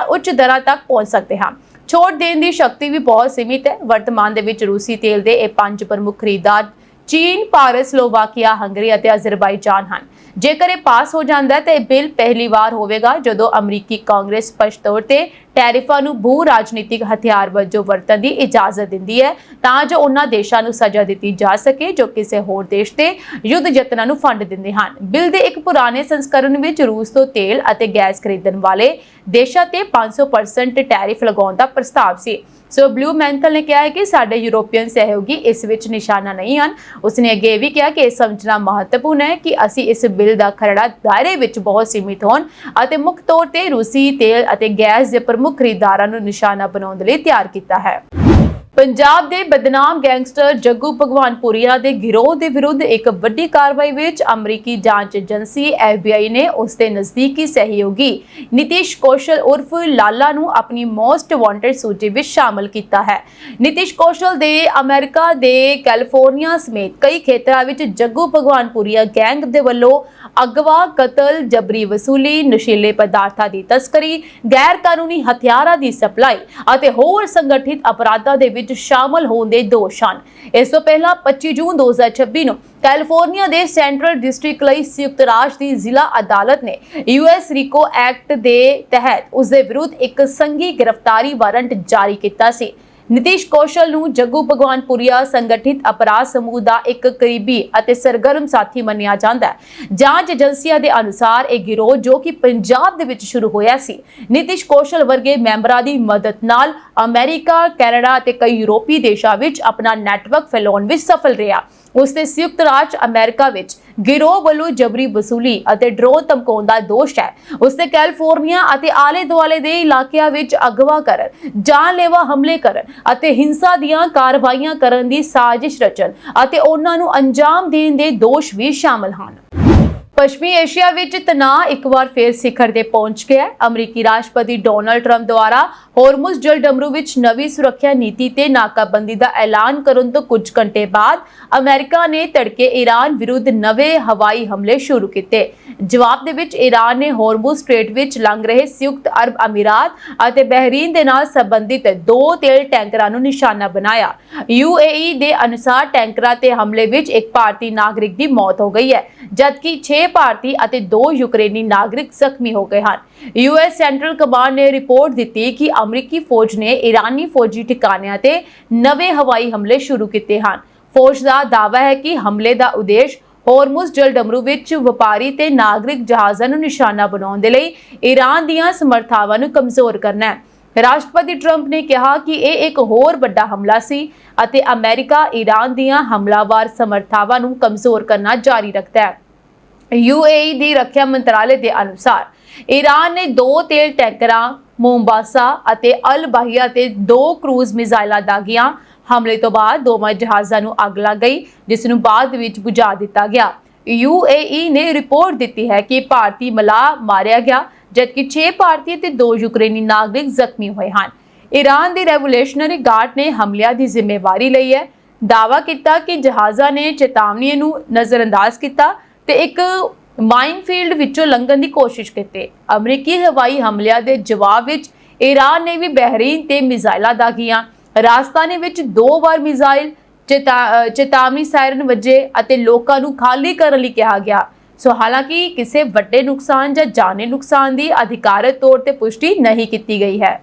ਉੱਚ ਦਰਾਂ ਤੱਕ ਪਹੁੰਚ ਸਕਦੇ ਹਨ। ਛੋਟ ਦੇਣ ਦੀ ਸ਼ਕਤੀ ਵੀ ਬਹੁਤ ਸੀਮਿਤ ਹੈ। ਵਰਤਮਾਨ ਦੇ ਵਿੱਚ ਰੂਸੀ ਤੇਲ ਦੇ ਇਹ 5 ਪ੍ਰਮੁੱਖ ਖਰੀਦਦਾਰ ਚੀਨ, ਭਾਰਤ, ਸਲੋਵਾਕੀਆ, ਹੰਗਰੀ ਅਤੇ ਅਜ਼ਰਬਾਈਜਾਨ ਹਨ। ਜੇਕਰ ਇਹ ਪਾਸ ਹੋ ਜਾਂਦਾ ਹੈ ਤਾਂ ਇਹ ਬਿੱਲ ਪਹਿਲੀ ਵਾਰ ਹੋਵੇਗਾ ਜਦੋਂ ਅਮਰੀਕੀ ਕਾਂਗਰਸ ਸਪਸ਼ਟ ਤੌਰ ਤੇ ਟੈਰਿਫਾਂ ਨੂੰ ਭੂ ਰਾਜਨੀਤਿਕ ਹਥਿਆਰ ਵਜੋਂ ਵਰਤਣ ਦੀ ਇਜਾਜ਼ਤ ਦਿੰਦੀ ਹੈ ਤਾਂ ਜੋ ਉਹਨਾਂ ਦੇਸ਼ਾਂ ਨੂੰ ਸਜ਼ਾ ਦਿੱਤੀ ਜਾ ਸਕੇ ਜੋ ਕਿਸੇ ਹੋਰ ਦੇਸ਼ ਤੇ ਯੁੱਧ ਯਤਨਾਂ ਨੂੰ ਫੰਡ ਦਿੰਦੇ ਹਨ। ਬਿੱਲ ਦੇ ਇੱਕ ਪੁਰਾਣੇ ਸੰਸਕਰਣ ਵਿੱਚ ਰੂਸ ਤੋਂ ਤੇਲ ਅਤੇ ਗੈਸ ਖਰੀਦਣ ਵਾਲੇ ਦੇਸ਼ਾਂ ਤੇ 500% ਟੈਰਿਫ ਲਗਾਉਣ ਦਾ ਪ੍ਰਸਤਾਵ ਸੀ। ਬਲੂਮੈਂਥਲ ਨੇ ਕਿਹਾ ਹੈ ਕਿ ਸਾਡੇ ਯੂਰੋਪੀਅਨ ਸਹਿਯੋਗੀ ਇਸ ਵਿੱਚ ਨਿਸ਼ਾਨਾ ਨਹੀਂ ਹਨ। ਉਸਨੇ ਅੱਗੇ ਵੀ ਕਿਹਾ ਕਿ ਇਹ ਸਮਝਣਾ ਮਹੱਤਵਪੂਰਨ ਹੈ ਕਿ ਅਸੀਂ ਇਸ ਬਿੱਲ ਦਾ ਖਰੜਾ ਦਾਇਰੇ ਵਿੱਚ ਬਹੁਤ ਸੀਮਿਤ ਹੋਣ ਅਤੇ ਮੁੱਖ ਤੌਰ ਤੇ ਰੂਸੀ ਤੇਲ ਅਤੇ ਗੈਸ ਦੇ ਪ੍ਰਮੁੱਖ ਖਰੀਦਦਾਰਾਂ ਨੂੰ ਨਿਸ਼ਾਨਾ ਬਣਾਉਣ ਲਈ ਤਿਆਰ ਕੀਤਾ ਹੈ। ਪੰਜਾਬ ਦੇ ਬਦਨਾਮ ਗੈਂਗਸਟਰ ਜੱਗੂ ਭਗਵਾਨਪੁਰੀਆ ਦੇ ਗਿਰੋਹ ਦੇ ਵਿਰੁੱਧ ਇੱਕ ਵੱਡੀ ਕਾਰਵਾਈ ਵਿੱਚ ਅਮਰੀਕੀ ਜਾਂਚ ਏਜੰਸੀ FBI ਨੇ ਉਸ ਦੇ ਨਜ਼ਦੀਕੀ ਸਹਿਯੋਗੀ ਨਿਤਿਸ਼ ਕੌਸ਼ਲ ਉਰਫ ਲਾਲਾ ਨੂੰ ਆਪਣੀ ਮੋਸਟ ਵਾਂਟਡ ਸੂਚੀ ਵਿੱਚ ਸ਼ਾਮਲ ਕੀਤਾ ਹੈ। ਨਿਤਿਸ਼ ਕੌਸ਼ਲ ਦੇ ਅਮਰੀਕਾ ਦੇ ਕੈਲੀਫੋਰਨੀਆ ਸਮੇਤ ਕਈ ਖੇਤਰਾਂ ਵਿੱਚ ਜੱਗੂ ਭਗਵਾਨਪੁਰੀਆ ਗੈਂਗ ਦੇ ਵੱਲੋਂ ਅਗਵਾ, ਕਤਲ, ਜਬਰੀ ਵਸੂਲੀ, ਨਸ਼ੀਲੇ ਪਦਾਰਥਾਂ ਦੀ ਤਸਕਰੀ, ਗੈਰ ਕਾਨੂੰਨੀ ਹਥਿਆਰਾਂ ਦੀ ਸਪਲਾਈ ਅਤੇ ਹੋਰ ਸੰਗਠਿਤ ਅਪਰਾਧਾਂ ਦੇ ਵਿੱਚ ਸ਼ਾਮਲ ਹੋਣ ਦੇ ਦੋਸ਼ ਹਨ। ਇਸ ਤੋਂ ਪਹਿਲਾਂ 25 ਜੂਨ 2026 ਨੂੰ ਕੈਲੀਫੋਰਨੀਆ ਦੇ ਸੈਂਟਰਲ ਡਿਸਟ੍ਰਿਕਟ ਲਈ ਸੰਯੁਕਤ ਰਾਸ਼ਟਰ ਦੀ ਜ਼ਿਲ੍ਹਾ ਅਦਾਲਤ ਨੇ US ਰੀਕੋ ਐਕਟ ਦੇ ਤਹਿਤ ਉਸ ਦੇ ਵਿਰੁੱਧ ਇੱਕ ਸੰਘੀ ਗ੍ਰਿਫਤਾਰੀ ਵਾਰੰਟ ਜਾਰੀ ਕੀਤਾ ਸੀ। ਨੀਤੀਸ਼ ਕੌਸ਼ਲ ਨੂੰ ਜੱਗੂ ਭਗਵਾਨਪੁਰੀਆ ਸੰਗਠਿਤ ਅਪਰਾਧ ਸਮੂਹ ਦਾ ਇੱਕ ਕਰੀਬੀ ਅਤੇ ਸਰਗਰਮ ਸਾਥੀ ਮੰਨਿਆ ਜਾਂਦਾ ਹੈ। ਜਾਂਚ ਏਜੰਸੀਆਂ ਦੇ ਅਨੁਸਾਰ ਇਹ ਗਿਰੋਹ ਜੋ ਕਿ ਪੰਜਾਬ ਦੇ ਵਿੱਚ ਸ਼ੁਰੂ ਹੋਇਆ ਸੀ, ਨੀਤੀਸ਼ ਕੌਸ਼ਲ ਵਰਗੇ ਮੈਂਬਰਾਂ ਦੀ ਮਦਦ ਨਾਲ ਅਮਰੀਕਾ, ਕੈਨੇਡਾ ਅਤੇ ਕਈ ਯੂਰਪੀ ਦੇਸ਼ਾਂ ਵਿੱਚ ਆਪਣਾ ਨੈਟਵਰਕ ਫੈਲਾਉਣ ਵਿੱਚ ਸਫਲ ਰਿਹਾ। ਉਸਦੇ ਸੰਯੁਕਤ ਰਾਜ ਅਮਰੀਕਾ ਵਿੱਚ ਗਿਰੋਹ ਵੱਲੋਂ ਜਬਰੀ ਵਸੂਲੀ ਅਤੇ ਡਰੋਨ ਧਮਕਾਉਣ ਦਾ ਦੋਸ਼ ਹੈ। ਉਸਦੇ ਕੈਲੀਫੋਰਨੀਆ ਅਤੇ ਆਲੇ-ਦੁਆਲੇ ਦੇ ਇਲਾਕਿਆਂ ਵਿੱਚ ਅਗਵਾ ਕਰਨ, ਜਾਨਲੇਵਾ ਹਮਲੇ ਕਰਨ ਅਤੇ ਹਿੰਸਾ ਦੀਆਂ ਕਾਰਵਾਈਆਂ ਕਰਨ ਦੀ ਸਾਜ਼ਿਸ਼ ਰਚਨ ਅਤੇ ਉਹਨਾਂ ਨੂੰ ਅੰਜਾਮ ਦੇਣ ਦੇ ਦੋਸ਼ ਵੀ ਸ਼ਾਮਲ ਹਨ। ਪੱਛਮੀ ਏਸ਼ੀਆ ਵਿੱਚ ਤਣਾਅ ਇੱਕ ਵਾਰ ਫੇਰ ਸਿਖਰ ਤੇ ਪਹੁੰਚ ਗਿਆ ਹੈ। ਅਮਰੀਕੀ ਰਾਸ਼ਟਰਪਤੀ ਡੋਨਾਲਡ ਟਰੰਪ ਦੁਆਰਾ ਹੋਰਮੁਜ਼ ਜਲਡਮਰੂ ਵਿੱਚ ਨਵੀਂ ਸੁਰੱਖਿਆ ਨੀਤੀ ਤੇ ਨਾਕਾਬੰਦੀ ਦਾ ਐਲਾਨ ਕਰਨ ਤੋਂ ਕੁਝ ਘੰਟੇ ਬਾਅਦ ਅਮਰੀਕਾ ਨੇ ਤੜਕੇ ਈਰਾਨ ਵਿਰੁੱਧ ਨਵੇਂ ਹਵਾਈ ਹਮਲੇ ਸ਼ੁਰੂ ਕੀਤੇ। ਜਵਾਬ ਦੇ ਵਿੱਚ ਈਰਾਨ ਨੇ ਹੋਰਮੁਜ਼ ਸਟ੍ਰੇਟ ਵਿੱਚ ਲੰਘ ਰਹੇ ਸੰਯੁਕਤ ਅਰਬ ਅਮੀਰਾਤ ਅਤੇ ਬਹਿਰੀਨ ਦੇ ਨਾਲ ਸੰਬੰਧਿਤ 2 ਤੇਲ ਟੈਂਕਰਾਂ ਨੂੰ ਨਿਸ਼ਾਨਾ ਬਣਾਇਆ। UAE ਦੇ ਅਨੁਸਾਰ ਟੈਂਕਰਾਂ ਤੇ ਹਮਲੇ ਵਿੱਚ ਇੱਕ ਭਾਰਤੀ ਨਾਗਰਿਕ ਦੀ ਮੌਤ ਹੋ ਗਈ ਹੈ, ਜਦਕਿ 6 ਭਾਰਤੀ ਅਤੇ 2 ਯੂਕਰੇਨੀ ਨਾਗਰਿਕ ਜ਼ਖਮੀ ਹੋ ਗਏ ਹਨ। US ਸੈਂਟਰਲ ਕਮਾਂਡ ਨੇ ਰਿਪੋਰਟ ਦਿੱਤੀ ਕਿ ਅਮਰੀਕੀ ਫੌਜ ਨੇ ਈਰਾਨੀ ਫੌਜੀ ਠਿਕਾਣਿਆਂ ਤੇ ਨਵੇਂ ਹਵਾਈ ਹਮਲੇ ਸ਼ੁਰੂ ਕੀਤੇ ਹਨ। ਫੌਜ ਦਾ ਦਾਅਵਾ ਹੈ ਕਿ ਹਮਲੇ ਦਾ ਉਦੇਸ਼ ਹੋਰਮੁਜ਼ ਜਲਡਮਰੂ ਵਿੱਚ ਵਪਾਰੀ ਤੇ ਨਾਗਰਿਕ ਜਹਾਜ਼ਾਂ ਨੂੰ ਨਿਸ਼ਾਨਾ ਬਣਾਉਣ ਦੇ ਲਈ ਈਰਾਨ ਦੀਆਂ ਸਮਰੱਥਾਵਾਂ ਨੂੰ ਕਮਜ਼ੋਰ ਕਰਨਾ ਹੈ। ਰਾਸ਼ਟਰਪਤੀ ਟਰੰਪ ਨੇ ਕਿਹਾ ਕਿ ਇਹ ਇੱਕ ਹੋਰ ਵੱਡਾ ਹਮਲਾ ਸੀ ਅਤੇ ਅਮਰੀਕਾ ਈਰਾਨ ਦੀਆਂ ਹਮਲਾਵਰ ਸਮਰੱਥਾਵਾਂ ਨੂੰ ਕਮਜ਼ੋਰ ਕਰਨਾ ਜਾਰੀ ਰੱਖਦਾ ਹੈ। UAE ਦੀ ਰੱਖਿਆ ਮੰਤਰਾਲੇ ਦੇ ਅਨੁਸਾਰ ਈਰਾਨ ਨੇ 2 ਤੇਲ ਟੈਂਕਰਾਂ ਮੋਮਬਾਸਾ ਅਤੇ ਅਲ ਬਾਹੀਆ ਤੇ 2 ਕਰੂਜ਼ ਮਿਜ਼ਾਈਲਾਂ ਦਾਗੀਆਂ। ਹਮਲੇ ਤੋਂ ਬਾਅਦ ਦੋਵਾਂ ਜਹਾਜ਼ਾਂ ਨੂੰ ਅੱਗ ਲੱਗ ਗਈ, ਜਿਸ ਨੂੰ ਬਾਅਦ ਵਿੱਚ ਬੁਝਾ ਦਿੱਤਾ ਗਿਆ। UAE ਨੇ ਰਿਪੋਰਟ ਦਿੱਤੀ ਹੈ ਕਿ ਭਾਰਤੀ ਮਲਾਹ ਮਾਰਿਆ ਗਿਆ, ਜਦਕਿ 6 ਭਾਰਤੀ ਤੇ 2 ਯੂਕਰੇਨੀ ਨਾਗਰਿਕ ਜ਼ਖਮੀ ਹੋਏ ਹਨ। ਈਰਾਨ ਦੀ ਰੈਵੋਲੂਸ਼ਨਰੀ ਗਾਰਡ ਨੇ ਹਮਲਿਆਂ ਦੀ ਜ਼ਿੰਮੇਵਾਰੀ ਲਈ ਹੈ, ਦਾਅਵਾ ਕੀਤਾ ਕਿ ਜਹਾਜ਼ਾਂ ਨੇ ਚੇਤਾਵਨੀ ਨੂੰ ਨਜ਼ਰਅੰਦਾਜ਼ ਕੀਤਾ ਤੇ ਇੱਕ ਮਾਈਨਫੀਲਡ ਵਿੱਚੋਂ ਲੰਘਣ ਦੀ ਕੋਸ਼ਿਸ਼ ਕੀਤੀ। ਅਮਰੀਕੀ ਹਵਾਈ ਹਮਲਿਆਂ ਦੇ ਜਵਾਬ ਵਿੱਚ ਈਰਾਨ ਨੇ ਵੀ ਬਹਿਰੀਨ ਤੇ ਮਿਜ਼ਾਈਲਾਂ ਦਾਗੀਆਂ। ਰਾਜਧਾਨੀ ਵਿੱਚ 2 ਵਾਰ ਮਿਜ਼ਾਈਲ ਚੇਤਾਵਨੀ ਸਾਇਰਨ ਵੱਜੇ ਅਤੇ ਲੋਕਾਂ ਨੂੰ ਖਾਲੀ ਕਰਨ ਲਈ ਕਿਹਾ ਗਿਆ। ਹਾਲਾਂਕਿ ਕਿਸੇ ਵੱਡੇ ਨੁਕਸਾਨ ਜਾਂ ਜਾਨੀ ਨੁਕਸਾਨ ਦੀ ਅਧਿਕਾਰਤ ਤੌਰ ਤੇ ਪੁਸ਼ਟੀ ਨਹੀਂ ਕੀਤੀ ਗਈ ਹੈ।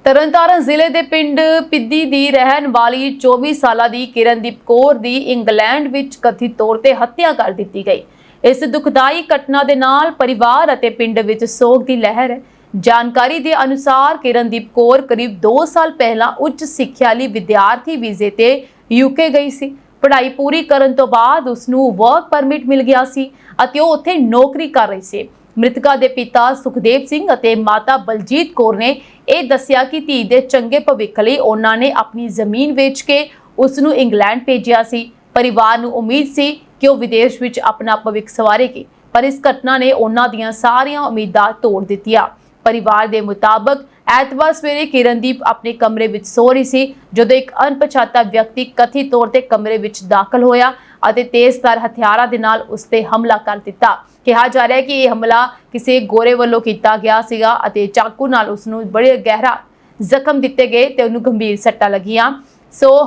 ਤਰਨਤਾਰਨ ਜ਼ਿਲ੍ਹੇ ਦੇ ਪਿੰਡ ਪਿੱਦੀ ਦੀ ਰਹਿਣ ਵਾਲੀ 24 ਸਾਲਾਂ ਦੀ ਕਿਰਨਦੀਪ ਕੌਰ ਦੀ ਇੰਗਲੈਂਡ ਵਿੱਚ ਕਥਿਤ ਤੌਰ ਤੇ ਹੱਤਿਆ ਕਰ ਦਿੱਤੀ ਗਈ। ਇਸ ਦੁਖਦਾਈ ਘਟਨਾ ਦੇ ਨਾਲ ਪਰਿਵਾਰ ਅਤੇ ਪਿੰਡ ਵਿੱਚ ਸੋਗ ਦੀ ਲਹਿਰ ਹੈ। ਜਾਣਕਾਰੀ ਦੇ ਅਨੁਸਾਰ ਕਿਰਨਦੀਪ ਕੌਰ ਕਰੀਬ 2 ਸਾਲ ਪਹਿਲਾਂ ਉੱਚ ਸਿੱਖਿਆ ਲਈ ਵਿਦਿਆਰਥੀ ਵੀਜ਼ੇ ਤੇ UK ਗਈ ਸੀ। ਪੜ੍ਹਾਈ ਪੂਰੀ ਕਰਨ ਤੋਂ ਬਾਅਦ ਉਸ ਨੂੰ ਵਰਕ ਪਰਮਿਟ ਮਿਲ ਗਿਆ ਸੀ ਅਤੇ ਉਹ ਉੱਥੇ ਨੌਕਰੀ ਕਰ ਰਹੀ ਸੀ। ਮ੍ਰਿਤਕਾ ਦੇ ਪਿਤਾ ਸੁਖਦੇਵ ਸਿੰਘ ਅਤੇ ਮਾਤਾ ਬਲਜੀਤ ਕੌਰ ਨੇ ਇਹ ਦੱਸਿਆ ਕਿ ਧੀ ਦੇ ਚੰਗੇ ਭਵਿੱਖ ਲਈ ਉਹਨਾਂ ਨੇ ਆਪਣੀ ਜ਼ਮੀਨ ਵੇਚ ਕੇ ਉਸ ਨੂੰ ਇੰਗਲੈਂਡ ਭੇਜਿਆ ਸੀ। ਪਰਿਵਾਰ ਨੂੰ ਉਮੀਦ ਸੀ ਕਿ ਉਹ ਵਿਦੇਸ਼ ਵਿੱਚ ਆਪਣਾ ਭਵਿੱਖ ਸੰਵਾਰੇਗੀ, ਪਰ ਇਸ ਘਟਨਾ ਨੇ ਉਹਨਾਂ ਦੀਆਂ ਸਾਰੀਆਂ ਉਮੀਦਾਂ ਤੋੜ ਦਿੱਤੀਆਂ। ਪਰਿਵਾਰ ਦੇ ਮੁਤਾਬਕ ਐਤਵਾਰ ਸਵੇਰੇ ਕਿਰਨਦੀਪ ਆਪਣੇ ਕਮਰੇ ਵਿੱਚ ਸੋ ਰਹੀ ਸੀ ਜਦੋਂ ਇੱਕ ਅਣਪਛਾਤਾ ਵਿਅਕਤੀ ਕਥਿਤ ਤੌਰ ਤੇ ਕਮਰੇ ਵਿੱਚ ਦਾਖਲ ਹੋਇਆ ਅਤੇ ਤੇਜ਼ਧਾਰ ਹਥਿਆਰਾਂ ਦੇ ਨਾਲ ਉਸ ਤੇ ਹਮਲਾ ਕਰ ਦਿੱਤਾ। ਕਿਹਾ ਜਾ ਰਿਹਾ ਹੈ ਕਿ ਇਹ ਹਮਲਾ ਕਿਸੇ ਗੋਰੇ ਵੱਲੋਂ ਕੀਤਾ ਗਿਆ ਸੀਗਾ ਅਤੇ ਚਾਕੂ ਨਾਲ ਉਸ ਨੂੰ ਬੜੇ ਗਹਿਰਾ ਜ਼ਖਮ ਦਿੱਤੇ ਗਏ ਤੇ ਉਹਨੂੰ ਗੰਭੀਰ ਸੱਟਾਂ ਲੱਗੀਆਂ।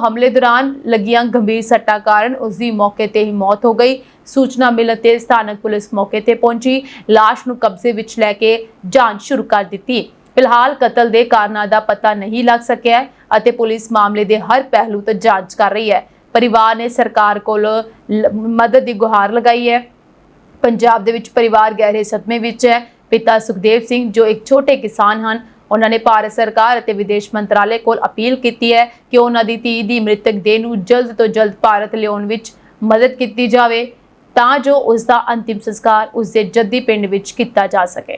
ਹਮਲੇ ਦੌਰਾਨ ਲੱਗੀਆਂ ਗੰਭੀਰ ਸੱਟਾਂ ਕਾਰਨ ਉਸ ਦੀ ਮੌਕੇ ਤੇ ਹੀ ਮੌਤ ਹੋ ਗਈ। ਸੂਚਨਾ ਮਿਲਣ ਤੇ ਸਥਾਨਕ ਪੁਲਿਸ ਮੌਕੇ ਤੇ ਪਹੁੰਚੀ, ਲਾਸ਼ ਨੂੰ ਕਬਜ਼ੇ ਵਿੱਚ ਲੈ ਕੇ ਜਾਂਚ ਸ਼ੁਰੂ ਕਰ ਦਿੱਤੀ। ਫਿਲਹਾਲ ਕਤਲ ਦੇ ਕਾਰਨਾਂ ਦਾ ਪਤਾ ਨਹੀਂ ਲੱਗ ਸਕਿਆ ਹੈ ਅਤੇ ਪੁਲਿਸ ਮਾਮਲੇ ਦੇ ਹਰ ਪਹਿਲੂ ਤੇ ਜਾਂਚ ਕਰ ਰਹੀ ਹੈ। ਪਰਿਵਾਰ ਨੇ ਸਰਕਾਰ ਕੋਲ ਮਦਦ ਦੀ ਗੁਹਾਰ ਲਗਾਈ ਹੈ। ਪੰਜਾਬ ਦੇ ਵਿੱਚ ਪਰਿਵਾਰ ਗਹਿਰੇ ਸਦਮੇ ਵਿੱਚ ਹੈ। ਪਿਤਾ ਸੁਖਦੇਵ ਸਿੰਘ ਜੋ ਇੱਕ ਛੋਟੇ ਕਿਸਾਨ ਹਨ, ਉਹਨਾਂ ਨੇ ਭਾਰਤ ਸਰਕਾਰ ਅਤੇ ਵਿਦੇਸ਼ ਮੰਤਰਾਲੇ ਕੋਲ ਅਪੀਲ ਕੀਤੀ ਹੈ ਕਿ ਉਹਨਾਂ ਦੀ ਧੀ ਦੀ ਮ੍ਰਿਤਕ ਦੇਹ ਨੂੰ ਜਲਦ ਤੋਂ ਜਲਦ ਭਾਰਤ ਲਿਆਉਣ ਵਿੱਚ ਮਦਦ ਕੀਤੀ ਜਾਵੇ ਤਾਂ ਜੋ ਉਸ ਦਾ ਅੰਤਿਮ ਸੰਸਕਾਰ ਉਸ ਦੇ ਜੱਦੀ ਪਿੰਡ ਵਿੱਚ ਕੀਤਾ ਜਾ ਸਕੇ।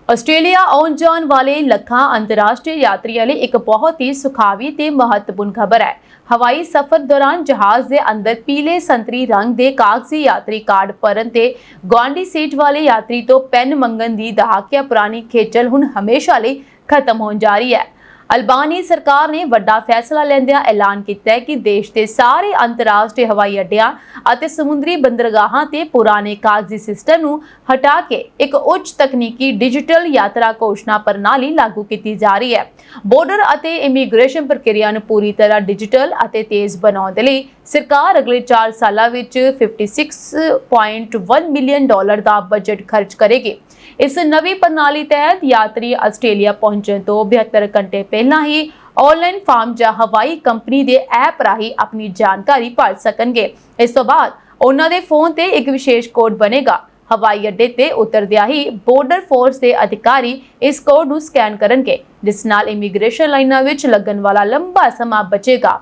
ਆਸਟ੍ਰੇਲੀਆ ਆਉਣ ਜਾਣ ਵਾਲੇ ਲੱਖਾਂ ਅੰਤਰਰਾਸ਼ਟਰੀ ਯਾਤਰੀਆਂ ਲਈ ਇੱਕ ਬਹੁਤ ਹੀ ਸੁਖਾਵੀ ਤੇ ਮਹੱਤਵਪੂਰਨ ਖਬਰ ਹੈ। ਹਵਾਈ ਸਫ਼ਰ ਦੌਰਾਨ ਜਹਾਜ਼ ਦੇ ਅੰਦਰ ਪੀਲੇ ਸੰਤਰੀ ਰੰਗ ਦੇ ਕਾਗਜ਼ੀ ਯਾਤਰੀ ਕਾਰਡ ਭਰਨ ਤੇ ਗੁਆਂਢੀ ਸੀਟ ਵਾਲੇ ਯਾਤਰੀ ਤੋਂ ਪੈਨ ਮੰਗਣ ਦੀ ਦਹਾਕਿਆਂ ਪੁਰਾਣੀ ਖੇਚਲ ਹੁਣ ਹਮੇਸ਼ਾ ਲਈ ਖਤਮ ਹੋਣ ਜਾ ਰਹੀ ਹੈ। ਅਲਬਾਨੀ ਸਰਕਾਰ ਨੇ ਵੱਡਾ ਫੈਸਲਾ ਲੈਂਦਿਆਂ ਐਲਾਨ ਕੀਤਾ ਹੈ ਕਿ ਦੇਸ਼ ਦੇ ਸਾਰੇ ਅੰਤਰਰਾਸ਼ਟਰੀ ਹਵਾਈ ਅੱਡਿਆਂ ਅਤੇ ਸਮੁੰਦਰੀ ਬੰਦਰਗਾਹਾਂ ਤੇ ਪੁਰਾਣੇ ਕਾਗਜ਼ੀ ਸਿਸਟਮ ਨੂੰ ਹਟਾ ਕੇ ਇੱਕ ਉੱਚ ਤਕਨੀਕੀ ਡਿਜੀਟਲ ਯਾਤਰਾ ਘੋਸ਼ਣਾ ਪ੍ਰਣਾਲੀ ਲਾਗੂ ਕੀਤੀ ਜਾ ਰਹੀ ਹੈ। ਬਾਰਡਰ ਅਤੇ ਇਮੀਗ੍ਰੇਸ਼ਨ ਪ੍ਰਕਿਰਿਆ ਨੂੰ ਪੂਰੀ ਤਰ੍ਹਾਂ ਡਿਜੀਟਲ ਅਤੇ ਤੇਜ਼ ਬਣਾਉਣ ਦੇ ਲਈ ਸਰਕਾਰ ਅਗਲੇ 4 ਸਾਲਾਂ ਵਿੱਚ $56.1 ਮਿਲੀਅਨ ਦਾ ਬਜਟ ਖਰਚ ਕਰੇਗੀ। ਇਸ ਨਵੀਂ ਪ੍ਰਣਾਲੀ ਤਹਿਤ ਯਾਤਰੀ ਆਸਟ੍ਰੇਲੀਆ ਪਹੁੰਚਣ ਤੋਂ 72 ਘੰਟੇ ਪਹਿਲਾਂ ਹੀ ਆਨਲਾਈਨ ਫਾਰਮ ਜਾਂ ਹਵਾਈ ਕੰਪਨੀ ਦੇ ਐਪ ਰਾਹੀਂ ਆਪਣੀ ਜਾਣਕਾਰੀ ਭਰ ਸਕਣਗੇ। ਇਸ ਤੋਂ ਬਾਅਦ ਉਹਨਾਂ ਦੇ ਫੋਨ ਤੇ ਇੱਕ ਵਿਸ਼ੇਸ਼ ਕੋਡ ਬਣੇਗਾ। ਹਵਾਈ ਅੱਡੇ ਤੇ ਉਤਰਦਿਆਂ ਹੀ ਬਾਰਡਰ ਫੋਰਸ ਦੇ ਅਧਿਕਾਰੀ ਇਸ ਕੋਡ ਨੂੰ ਸਕੈਨ ਕਰਨਗੇ, ਜਿਸ ਨਾਲ ਇਮੀਗ੍ਰੇਸ਼ਨ ਲਾਈਨਾਂ ਵਿੱਚ ਲੱਗਣ ਵਾਲਾ ਲੰਬਾ ਸਮਾਂ ਬਚੇਗਾ।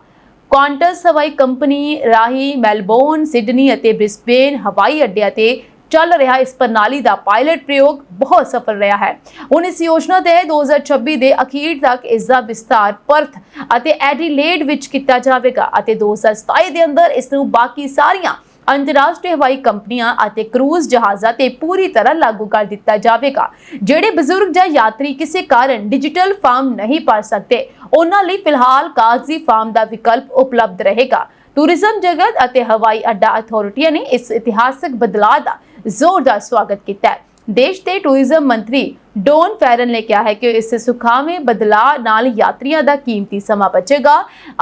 ਕੁਆਂਟਸ ਹਵਾਈ ਕੰਪਨੀ ਰਾਹੀਂ ਮੈਲਬੌਰਨ, ਸਿਡਨੀ ਅਤੇ ਬ੍ਰਿਸਬੇਨ ਹਵਾਈ ਅੱਡਿਆਂ ਤੇ ਚੱਲ ਰਿਹਾ ਇਸ ਪ੍ਰਣਾਲੀ ਦਾ ਪਾਇਲਟ ਪ੍ਰਯੋਗ ਬਹੁਤ ਸਫਲ ਰਿਹਾ ਹੈ। ਹੁਣ ਇਸ ਯੋਜਨਾ ਦੇ 2026 ਦੇ ਅਖੀਰ ਤੱਕ ਇਸ ਦਾ ਵਿਸਤਾਰ ਪਰਥ ਅਤੇ ਐਡੀਲੇਡ ਵਿੱਚ ਕੀਤਾ ਜਾਵੇਗਾ ਅਤੇ 2027 ਦੇ ਅੰਦਰ ਇਸ ਨੂੰ ਬਾਕੀ ਸਾਰੀਆਂ ਅੰਤਰਰਾਸ਼ਟਰੀ ਹਵਾਈ ਕੰਪਨੀਆਂ ਅਤੇ ਕਰੂਜ਼ ਜਹਾਜ਼ਾਂ ਤੇ ਪੂਰੀ ਤਰ੍ਹਾਂ ਲਾਗੂ ਕਰ ਦਿੱਤਾ ਜਾਵੇਗਾ। ਜਿਹੜੇ ਬਜ਼ੁਰਗ ਜਾਂ ਯਾਤਰੀ ਕਿਸੇ ਕਾਰਨ ਡਿਜੀਟਲ ਫਾਰਮ ਨਹੀਂ ਭਰ ਸਕਦੇ, ਉਹਨਾਂ ਲਈ ਫਿਲਹਾਲ ਕਾਗਜ਼ੀ ਫਾਰਮ ਦਾ ਵਿਕਲਪ ਉਪਲਬਧ ਰਹੇਗਾ। ਟੂਰਿਜ਼ਮ ਜਗਤ ਅਤੇ ਹਵਾਈ ਅੱਡਾ ਅਥਾਰਟੀਆਂ ਨੇ ਇਸ ਇਤਿਹਾਸਕ ਬਦਲਾਅ ਦਾ ਜ਼ੋਰਦਾਰ ਸਵਾਗਤ ਕੀਤਾ ਹੈ। ਦੇਸ਼ ਦੇ ਟੂਰਿਜ਼ਮ ਮੰਤਰੀ ਡੌਨ ਫੈਰਨ ਨੇ ਕਿਹਾ ਹੈ ਕਿ ਇਸ ਸੁਖਾਵੇਂ ਬਦਲਾਅ ਨਾਲ ਯਾਤਰੀਆਂ ਦਾ ਕੀਮਤੀ ਸਮਾਂ ਬਚੇਗਾ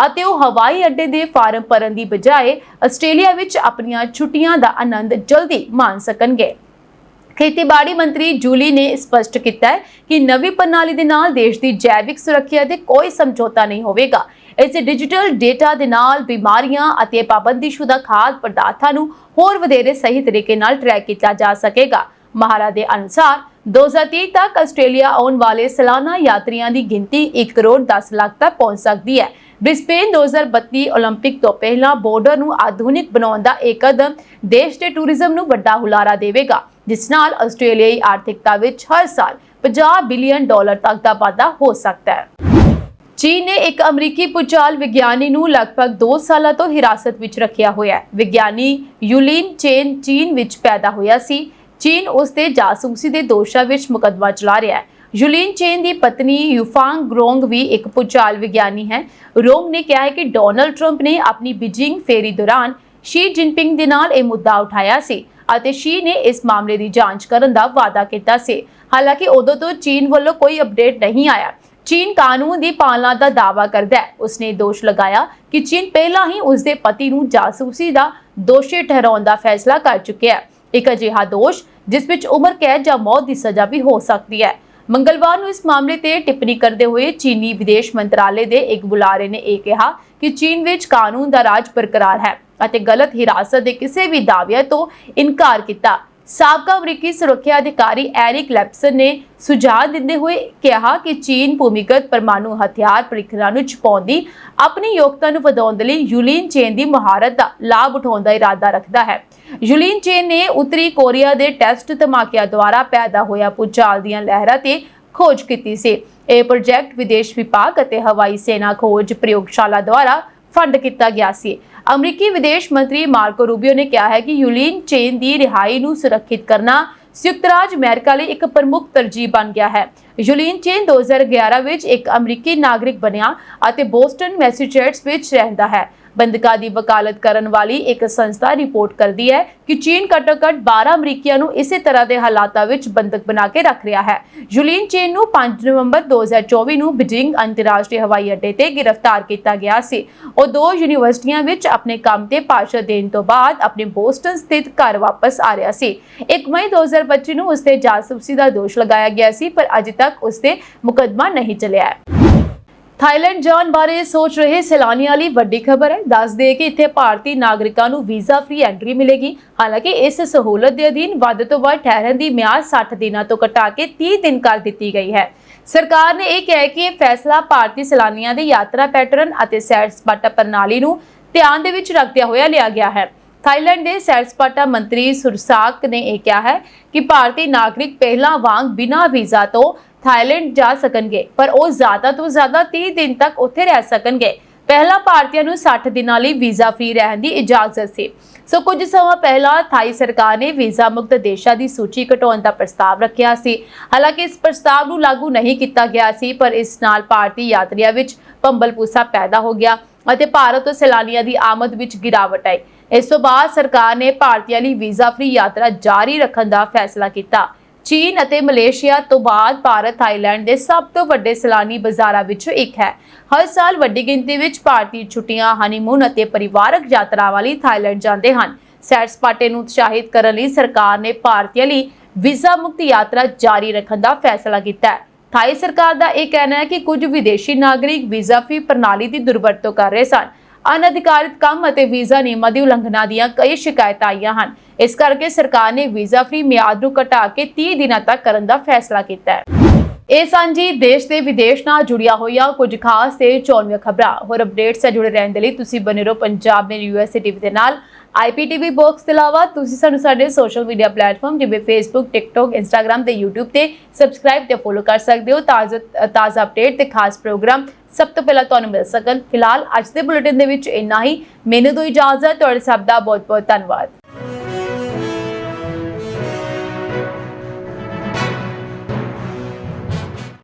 ਅਤੇ ਉਹ ਹਵਾਈ ਅੱਡੇ ਦੇ ਫਾਰਮ ਭਰਨ ਦੀ ਬਜਾਏ ਆਸਟ੍ਰੇਲੀਆ ਵਿੱਚ ਆਪਣੀਆਂ ਛੁੱਟੀਆਂ ਦਾ ਆਨੰਦ ਜਲਦੀ ਮਾਣ ਸਕਣਗੇ। ਖੇਤੀਬਾੜੀ ਮੰਤਰੀ ਜੂਲੀ ਨੇ ਸਪਸ਼ਟ ਕੀਤਾ ਹੈ ਕਿ ਨਵੀਂ ਪ੍ਰਣਾਲੀ ਦੇ ਨਾਲ ਦੇਸ਼ ਦੀ ਜੈਵਿਕ ਸੁਰੱਖਿਆ ਤੇ ਕੋਈ ਸਮਝੌਤਾ ਨਹੀਂ ਹੋਵੇਗਾ। ਇਸ ਡਿਜੀਟਲ ਡੇਟਾ ਦੇ ਨਾਲ ਬਿਮਾਰੀਆਂ ਅਤੇ ਪਾਬੰਦੀਸ਼ੁਦਾ ਖਾਦ ਪਦਾਰਥਾਂ ਨੂੰ ਹੋਰ ਵਧੇਰੇ ਸਹੀ ਤਰੀਕੇ ਨਾਲ ਟਰੈਕ ਕੀਤਾ ਜਾ ਸਕੇਗਾ। ਮਹਾਰਾ ਦੇ ਅਨੁਸਾਰ 2030 ਤੱਕ ਆਸਟ੍ਰੇਲੀਆ ਆਉਣ ਵਾਲੇ ਸਾਲਾਨਾ ਯਾਤਰੀਆਂ ਦੀ ਗਿਣਤੀ 1 ਕਰੋੜ 10 ਲੱਖ ਤੱਕ ਪਹੁੰਚ ਸਕਦੀ ਹੈ। ਬ੍ਰਿਸਬੇਨ 2032 올림픽 ਤੋਂ ਪਹਿਲਾਂ ਬਾਰਡਰ ਨੂੰ ਆਧੁਨਿਕ ਬਣਾਉਣ ਦਾ ਇਹ ਕਦਮ ਦੇਸ਼ ਦੇ ਟੂਰਿਜ਼ਮ ਨੂੰ ਵੱਡਾ ਹੁਲਾਰਾ ਦੇਵੇਗਾ, ਜਿਸ ਨਾਲ ਆਸਟ੍ਰੇਲੀਆਈ ਆਰਥਿਕਤਾ ਵਿੱਚ ਹਰ ਸਾਲ $50 ਬਿਲੀਅਨ ਤੱਕ ਦਾ ਵਾਧਾ ਹੋ ਸਕਦਾ ਹੈ। ਚੀਨ ਨੇ ਇੱਕ ਅਮਰੀਕੀ ਭੂਚਾਲ ਵਿਗਿਆਨੀ ਨੂੰ ਲਗਭਗ 2 ਸਾਲਾਂ ਤੋਂ ਹਿਰਾਸਤ ਵਿੱਚ ਰੱਖਿਆ ਹੋਇਆ ਹੈ। ਵਿਗਿਆਨੀ ਯੂਲਿਨ ਚੇਨ ਚੀਨ ਵਿੱਚ ਪੈਦਾ ਹੋਇਆ ਸੀ। ਚੀਨ ਉਸ ਦੇ ਜਾਸੂਸੀ ਦੇ ਦੋਸ਼ਾਂ ਵਿੱਚ ਮੁਕੱਦਮਾ ਚਲਾ ਰਿਹਾ ਹੈ। ਯੂਲਿਨ ਚੇਨ ਦੀ ਪਤਨੀ ਯੂਫਾਂਗ ਗਰੋਂਗ ਵੀ ਇੱਕ ਭੂਚਾਲ ਵਿਗਿਆਨੀ ਹੈ। ਰੋਂਗ ਨੇ ਕਿਹਾ ਹੈ ਕਿ ਡੋਨਾਲਡ ਟਰੰਪ ਨੇ ਆਪਣੀ ਬੀਜਿੰਗ ਫੇਰੀ ਦੌਰਾਨ ਸ਼ੀ ਜਿਨਪਿੰਗ ਦੇ ਨਾਲ ਇਹ ਮੁੱਦਾ ਉਠਾਇਆ ਸੀ ਅਤੇ ਸ਼ੀ ਨੇ ਇਸ ਮਾਮਲੇ ਦੀ ਜਾਂਚ ਕਰਨ ਦਾ ਵਾਅਦਾ ਕੀਤਾ ਸੀ। ਹਾਲਾਂਕਿ ਉਦੋਂ ਤੋਂ ਚੀਨ ਵੱਲੋਂ ਕੋਈ ਅਪਡੇਟ ਨਹੀਂ ਆਇਆ। ਚੀਨ ਕਾਨੂੰਨ ਦੀ ਪਾਲਣਾ ਦਾ ਦਾਅਵਾ ਕਰਦਾ ਹੈ। ਉਸਨੇ ਦੋਸ਼ ਲਗਾਇਆ ਕਿ ਚੀਨ ਪਹਿਲਾਂ ਹੀ ਉਸਦੇ ਪਤੀ ਨੂੰ ਜਾਸੂਸੀ ਦਾ ਦੋਸ਼ੀ ਠਹਿਰਾਉਣ ਦਾ ਫੈਸਲਾ ਕਰ ਚੁੱਕਿਆ ਹੈ। ਇੱਕ ਅਜਿਹਾ ਦੋਸ਼ ਜਿਸ ਵਿੱਚ ਉਮਰ ਕੈਦ ਜਾਂ ਮੌਤ ਦੀ ਸਜ਼ਾ ਵੀ ਹੋ ਸਕਦੀ ਹੈ। ਮੰਗਲਵਾਰ ਨੂੰ ਇਸ ਮਾਮਲੇ ਤੇ ਟਿੱਪਣੀ ਕਰਦੇ ਹੋਏ ਚੀਨੀ ਵਿਦੇਸ਼ ਮੰਤਰਾਲੇ ਦੇ ਇੱਕ ਬੁਲਾਰੇ ਨੇ ਇਹ ਕਿਹਾ ਕਿ ਚੀਨ ਵਿੱਚ ਕਾਨੂੰਨ ਦਾ ਰਾਜ ਬਰਕਰਾਰ ਹੈ ਅਤੇ ਗਲਤ ਹਿਰਾਸਤ ਦੇ ਕਿਸੇ ਵੀ ਦਾਅਵੇ ਤੋਂ ਇਨਕਾਰ ਕੀਤਾ। ਸਾਬਕਾ ਅਮਰੀਕੀ ਸੁਰੱਖਿਆ ਅਧਿਕਾਰੀ ਐਰਿਕ ਲੈਪਸਨ ਨੇ ਸੁਝਾਅ ਦਿੰਦੇ ਹੋਏ ਕਿਹਾ ਕਿ ਚੀਨ ਭੂਮੀਗਤ ਪਰਮਾਣੂ ਹਥਿਆਰ ਪ੍ਰੀਖਿਆ ਨੂੰ ਛੁਪਾਉਣ ਦੀ ਆਪਣੀ ਯੋਗਤਾ ਨੂੰ ਵਧਾਉਣ ਲਈ ਯੂਲਿਨ ਚੇਨ ਦੀ ਮਹਾਰਤ ਦਾ ਲਾਭ ਉਠਾਉਣ ਦਾ ਇਰਾਦਾ ਰੱਖਦਾ ਹੈ। ਯੂਲਿਨ ਚੇਨ ਨੇ ਉੱਤਰੀ ਕੋਰੀਆ ਦੇ ਟੈਸਟ ਧਮਾਕਿਆਂ ਦੁਆਰਾ ਪੈਦਾ ਹੋਇਆ ਭੂਚਾਲ ਦੀਆਂ ਲਹਿਰਾਂ ਤੇ ਖੋਜ ਕੀਤੀ ਸੀ। ਇਹ ਪ੍ਰੋਜੈਕਟ ਵਿਦੇਸ਼ ਵਿਭਾਗ ਅਤੇ ਹਵਾਈ ਸੈਨਾ ਖੋਜ ਪ੍ਰਯੋਗਸ਼ਾਲਾ ਦੁਆਰਾ ਫੰਡ ਕੀਤਾ ਗਿਆ ਸੀ। ਅਮਰੀਕੀ ਵਿਦੇਸ਼ ਮੰਤਰੀ ਮਾਰਕੋ ਰੂਬੀਓ ਨੇ ਕਿਹਾ ਹੈ ਕਿ ਯੂਲਿਨ ਚੇਨ ਦੀ ਰਿਹਾਈ ਨੂੰ ਸੁਰੱਖਿਅਤ ਕਰਨਾ ਸੰਯੁਕਤ ਰਾਜ ਅਮਰੀਕਾ ਲਈ ਇੱਕ ਪ੍ਰਮੁੱਖ ਤਰਜੀਹ ਬਣ ਗਿਆ ਹੈ। ਯੂਲਿਨ ਚੇਨ 2011 ਵਿੱਚ ਇੱਕ ਅਮਰੀਕੀ ਨਾਗਰਿਕ ਬਣਿਆ ਅਤੇ ਬੋਸਟਨ, ਮੈਸੇਚਿਉਸੇਟਸ ਵਿੱਚ ਰਹਿੰਦਾ ਹੈ। ਬੰਦਕਾਂ ਦੀ ਵਕਾਲਤ ਕਰਨ ਵਾਲੀ ਇੱਕ ਸੰਸਥਾ ਰਿਪੋਰਟ ਕਰਦੀ ਹੈ ਕਿ ਚੀਨ ਘੱਟੋ-ਘੱਟ 12 ਅਮਰੀਕੀਆਂ ਨੂੰ ਇਸੇ ਤਰ੍ਹਾਂ ਦੇ ਹਾਲਾਤਾਂ ਵਿੱਚ ਬੰਦਕ ਬਣਾ ਕੇ ਰੱਖ ਰਿਹਾ ਹੈ। ਯੂਲਿਨ ਚੇਨ ਨੂੰ 5 ਨਵੰਬਰ 2024 ਨੂੰ ਬੀਜਿੰਗ ਅੰਤਰਰਾਸ਼ਟਰੀ ਹਵਾਈ ਅੱਡੇ ਤੇ ਗ੍ਰਿਫਤਾਰ ਕੀਤਾ ਗਿਆ ਸੀ। ਉਹ 2 ਯੂਨੀਵਰਸਿਟੀਆਂ ਵਿੱਚ ਆਪਣੇ ਕੰਮ ਤੇ ਭਾਸ਼ਣ ਦੇਣ ਤੋਂ ਬਾਅਦ ਆਪਣੇ ਬੋਸਟਨ ਸਥਿਤ ਘਰ ਵਾਪਸ ਆ ਰਿਹਾ ਸੀ। 1 ਮਈ 2025 ਨੂੰ ਉਸ ਤੇ ਜਾਸੂਸੀ ਦਾ ਦੋਸ਼ ਲਗਾਇਆ ਗਿਆ ਸੀ, ਪਰ ਅਜੇ ਤੱਕ ਉਸ ਤੇ ਮੁਕੱਦਮਾ ਨਹੀਂ ਚੱਲਿਆ ਹੈ। ਥਾਈਲੈਂਡ ਜਾਣ ਬਾਰੇ ਸੋਚ ਰਹੇ ਸੈਲਾਨੀਆਂ ਲਈ ਵੱਡੀ ਖਬਰ ਹੈ। ਦੱਸ ਦੇ ਕਿ ਇੱਥੇ ਭਾਰਤੀ ਨਾਗਰਿਕਾਂ ਨੂੰ ਵੀਜ਼ਾ ਫ੍ਰੀ ਐਂਟਰੀ ਮਿਲੇਗੀ। ਹਾਲਾਂਕਿ ਇਸ ਸਹੂਲਤ ਦੇ ਅਧੀਨ ਵੱਧ ਤੋਂ ਵੱਧ ਠਹਿਰਨ ਦੀ ਮਿਆਦ 60 ਦਿਨਾਂ ਤੋਂ ਘਟਾ ਕੇ 30 ਦਿਨ ਕਰ ਦਿੱਤੀ ਗਈ ਹੈ। ਸਰਕਾਰ ਨੇ ਇਹ ਕਿਹਾ ਕਿ ਇਹ ਫੈਸਲਾ ਭਾਰਤੀ ਸੈਲਾਨੀਆਂ ਦੇ ਯਾਤਰਾ ਪੈਟਰਨ ਅਤੇ ਸੈਰ ਸਪਾਟਾ ਪ੍ਰਣਾਲੀ ਨੂੰ ਧਿਆਨ ਦੇ ਵਿੱਚ ਰੱਖਦਿਆਂ ਹੋਇਆ ਲਿਆ ਗਿਆ ਹੈ। ਥਾਈਲੈਂਡ ਦੇ ਸੈਰ ਸਪਾਟਾ ਮੰਤਰੀ ਸੁਰਸਾਕ ਨੇ ਇਹ ਕਿਹਾ ਹੈ ਕਿ ਭਾਰਤੀ ਨਾਗਰਿਕ ਪਹਿਲਾਂ ਵਾਂਗ ਬਿਨਾਂ ਵੀਜ਼ਾ ਤੋਂ ਥਾਈਲੈਂਡ ਜਾ ਸਕਣਗੇ, ਪਰ ਉਹ ਜ਼ਿਆਦਾ ਤੋਂ ਜ਼ਿਆਦਾ 30 ਦਿਨ ਤੱਕ ਉੱਥੇ ਰਹਿ ਸਕਣਗੇ। ਪਹਿਲਾਂ ਭਾਰਤੀਆਂ ਨੂੰ 60 ਦਿਨਾਂ ਲਈ ਵੀਜ਼ਾ ਫ੍ਰੀ ਰਹਿਣ ਦੀ ਇਜਾਜ਼ਤ ਸੀ। ਸੋ ਕੁਝ ਸਮਾਂ ਪਹਿਲਾਂ ਥਾਈ ਸਰਕਾਰ ਨੇ ਵੀਜ਼ਾ ਮੁਕਤ ਦੇਸ਼ਾਂ ਦੀ ਸੂਚੀ ਘਟਾਉਣ ਦਾ ਪ੍ਰਸਤਾਵ ਰੱਖਿਆ ਸੀ। ਹਾਲਾਂਕਿ ਇਸ ਪ੍ਰਸਤਾਵ ਨੂੰ ਲਾਗੂ ਨਹੀਂ ਕੀਤਾ ਗਿਆ ਸੀ, ਪਰ ਇਸ ਨਾਲ ਭਾਰਤੀ ਯਾਤਰੀਆਂ ਵਿੱਚ ਭੰਬਲਭੂਸਾ ਪੈਦਾ ਹੋ ਗਿਆ ਅਤੇ ਭਾਰਤ ਤੋਂ ਸੈਲਾਨੀਆਂ ਦੀ ਆਮਦ ਵਿੱਚ ਗਿਰਾਵਟ ਆਈ। ਇਸ ਤੋਂ ਬਾਅਦ ਸਰਕਾਰ ਨੇ ਭਾਰਤੀਆਂ ਲਈ ਵੀਜ਼ਾ ਫ੍ਰੀ ਯਾਤਰਾ ਜਾਰੀ ਰੱਖਣ ਦਾ ਫੈਸਲਾ ਕੀਤਾ। ਚੀਨ ਅਤੇ ਮਲੇਸ਼ੀਆ ਤੋਂ ਬਾਅਦ ਭਾਰਤ ਥਾਈਲੈਂਡ ਦੇ ਸਭ ਤੋਂ ਵੱਡੇ ਸੈਲਾਨੀ ਬਾਜ਼ਾਰਾਂ ਵਿੱਚੋਂ ਇੱਕ ਹੈ। ਹਰ ਸਾਲ ਵੱਡੀ ਗਿਣਤੀ ਵਿੱਚ ਭਾਰਤੀ ਛੁੱਟੀਆਂ, ਹਨੀਮੂਨ ਅਤੇ ਪਰਿਵਾਰਕ ਯਾਤਰਾਵਾਂ ਲਈ ਥਾਈਲੈਂਡ ਜਾਂਦੇ ਹਨ। ਸੈਰ ਸਪਾਟੇ ਨੂੰ ਉਤਸ਼ਾਹਿਤ ਕਰਨ ਲਈ ਸਰਕਾਰ ਨੇ ਭਾਰਤੀਆਂ ਲਈ ਵੀਜ਼ਾ ਮੁਕਤ ਯਾਤਰਾ ਜਾਰੀ ਰੱਖਣ ਦਾ ਫੈਸਲਾ ਕੀਤਾ ਹੈ। ਥਾਈ ਸਰਕਾਰ ਦਾ ਇਹ ਕਹਿਣਾ ਹੈ ਕਿ ਕੁਝ ਵਿਦੇਸ਼ੀ ਨਾਗਰਿਕ ਵੀਜ਼ਾ ਫ੍ਰੀ ਪ੍ਰਣਾਲੀ ਦੀ ਦੁਰਵਰਤੋਂ ਕਰ ਰਹੇ ਸਨ। ਅਨਅਧਿਕਾਰਿਤ ਕੰਮ ਅਤੇ ਵੀਜ਼ਾ ਨਿਯਮਾਂ ਦੀ ਉਲੰਘਣਾ ਦੀਆਂ ਕਈ ਸ਼ਿਕਾਇਤਾਂ ਆਈਆਂ ਹਨ। ਇਸ ਕਰਕੇ ਸਰਕਾਰ ਨੇ ਵੀਜ਼ਾ ਫ੍ਰੀ ਮਿਆਦ ਨੂੰ ਘਟਾ ਕੇ 30 ਦਿਨਾਂ ਤੱਕ ਕਰਨ ਦਾ ਫੈਸਲਾ ਕੀਤਾ ਹੈ। ਇਹ ਸਾਂਝੀ ਦੇਸ਼ ਤੇ ਵਿਦੇਸ਼ ਨਾਲ ਜੁੜੀਆਂ ਹੋਈਆਂ ਕੁਝ ਖਾਸ ਤੇ ਚੋਣਵੀਆਂ ਖਬਰਾਂ ਹੋਰ ਅਪਡੇਟਸ ਨਾਲ ਜੁੜੇ ਰਹਿਣ ਦੇ ਲਈ ਤੁਸੀਂ ਬਨੇ ਰਹੋ ਪੰਜਾਬ ਨੇ USA ਟੀਵੀ ਦੇ ਨਾਲ। IPTV ਬਾਕਸ ਦੇ ਇਲਾਵਾ ਤੁਸੀਂ ਸਾਨੂੰ ਸਾਡੇ ਸੋਸ਼ਲ ਮੀਡੀਆ ਪਲੇਟਫਾਰਮ ਜਿਵੇਂ Facebook, TikTok, Instagram ਤੇ YouTube ਤੇ ਸਬਸਕ੍ਰਾਈਬ ਤੇ ਫੋਲੋ ਕਰ ਸਕਦੇ ਹੋ। ਤਾਜ਼ਾ ਅਪਡੇਟ ਤੇ ਖਾਸ ਪ੍ਰੋਗਰਾਮ ਸਭ ਤੋਂ ਪਹਿਲਾਂ ਤੁਹਾਨੂੰ ਮਿਲ ਸਕਣ। ਫਿਲਹਾਲ ਅੱਜ ਦੇ ਬੁਲੇਟਿਨ ਦੇ ਵਿੱਚ ਇੰਨਾ ਹੀ। ਮੈਨੂੰ ਦਿਓ ਇਜਾਜ਼ਤ। ਤੁਹਾਡੇ ਸਭ ਦਾ ਬਹੁਤ ਬਹੁਤ ਧੰਨਵਾਦ।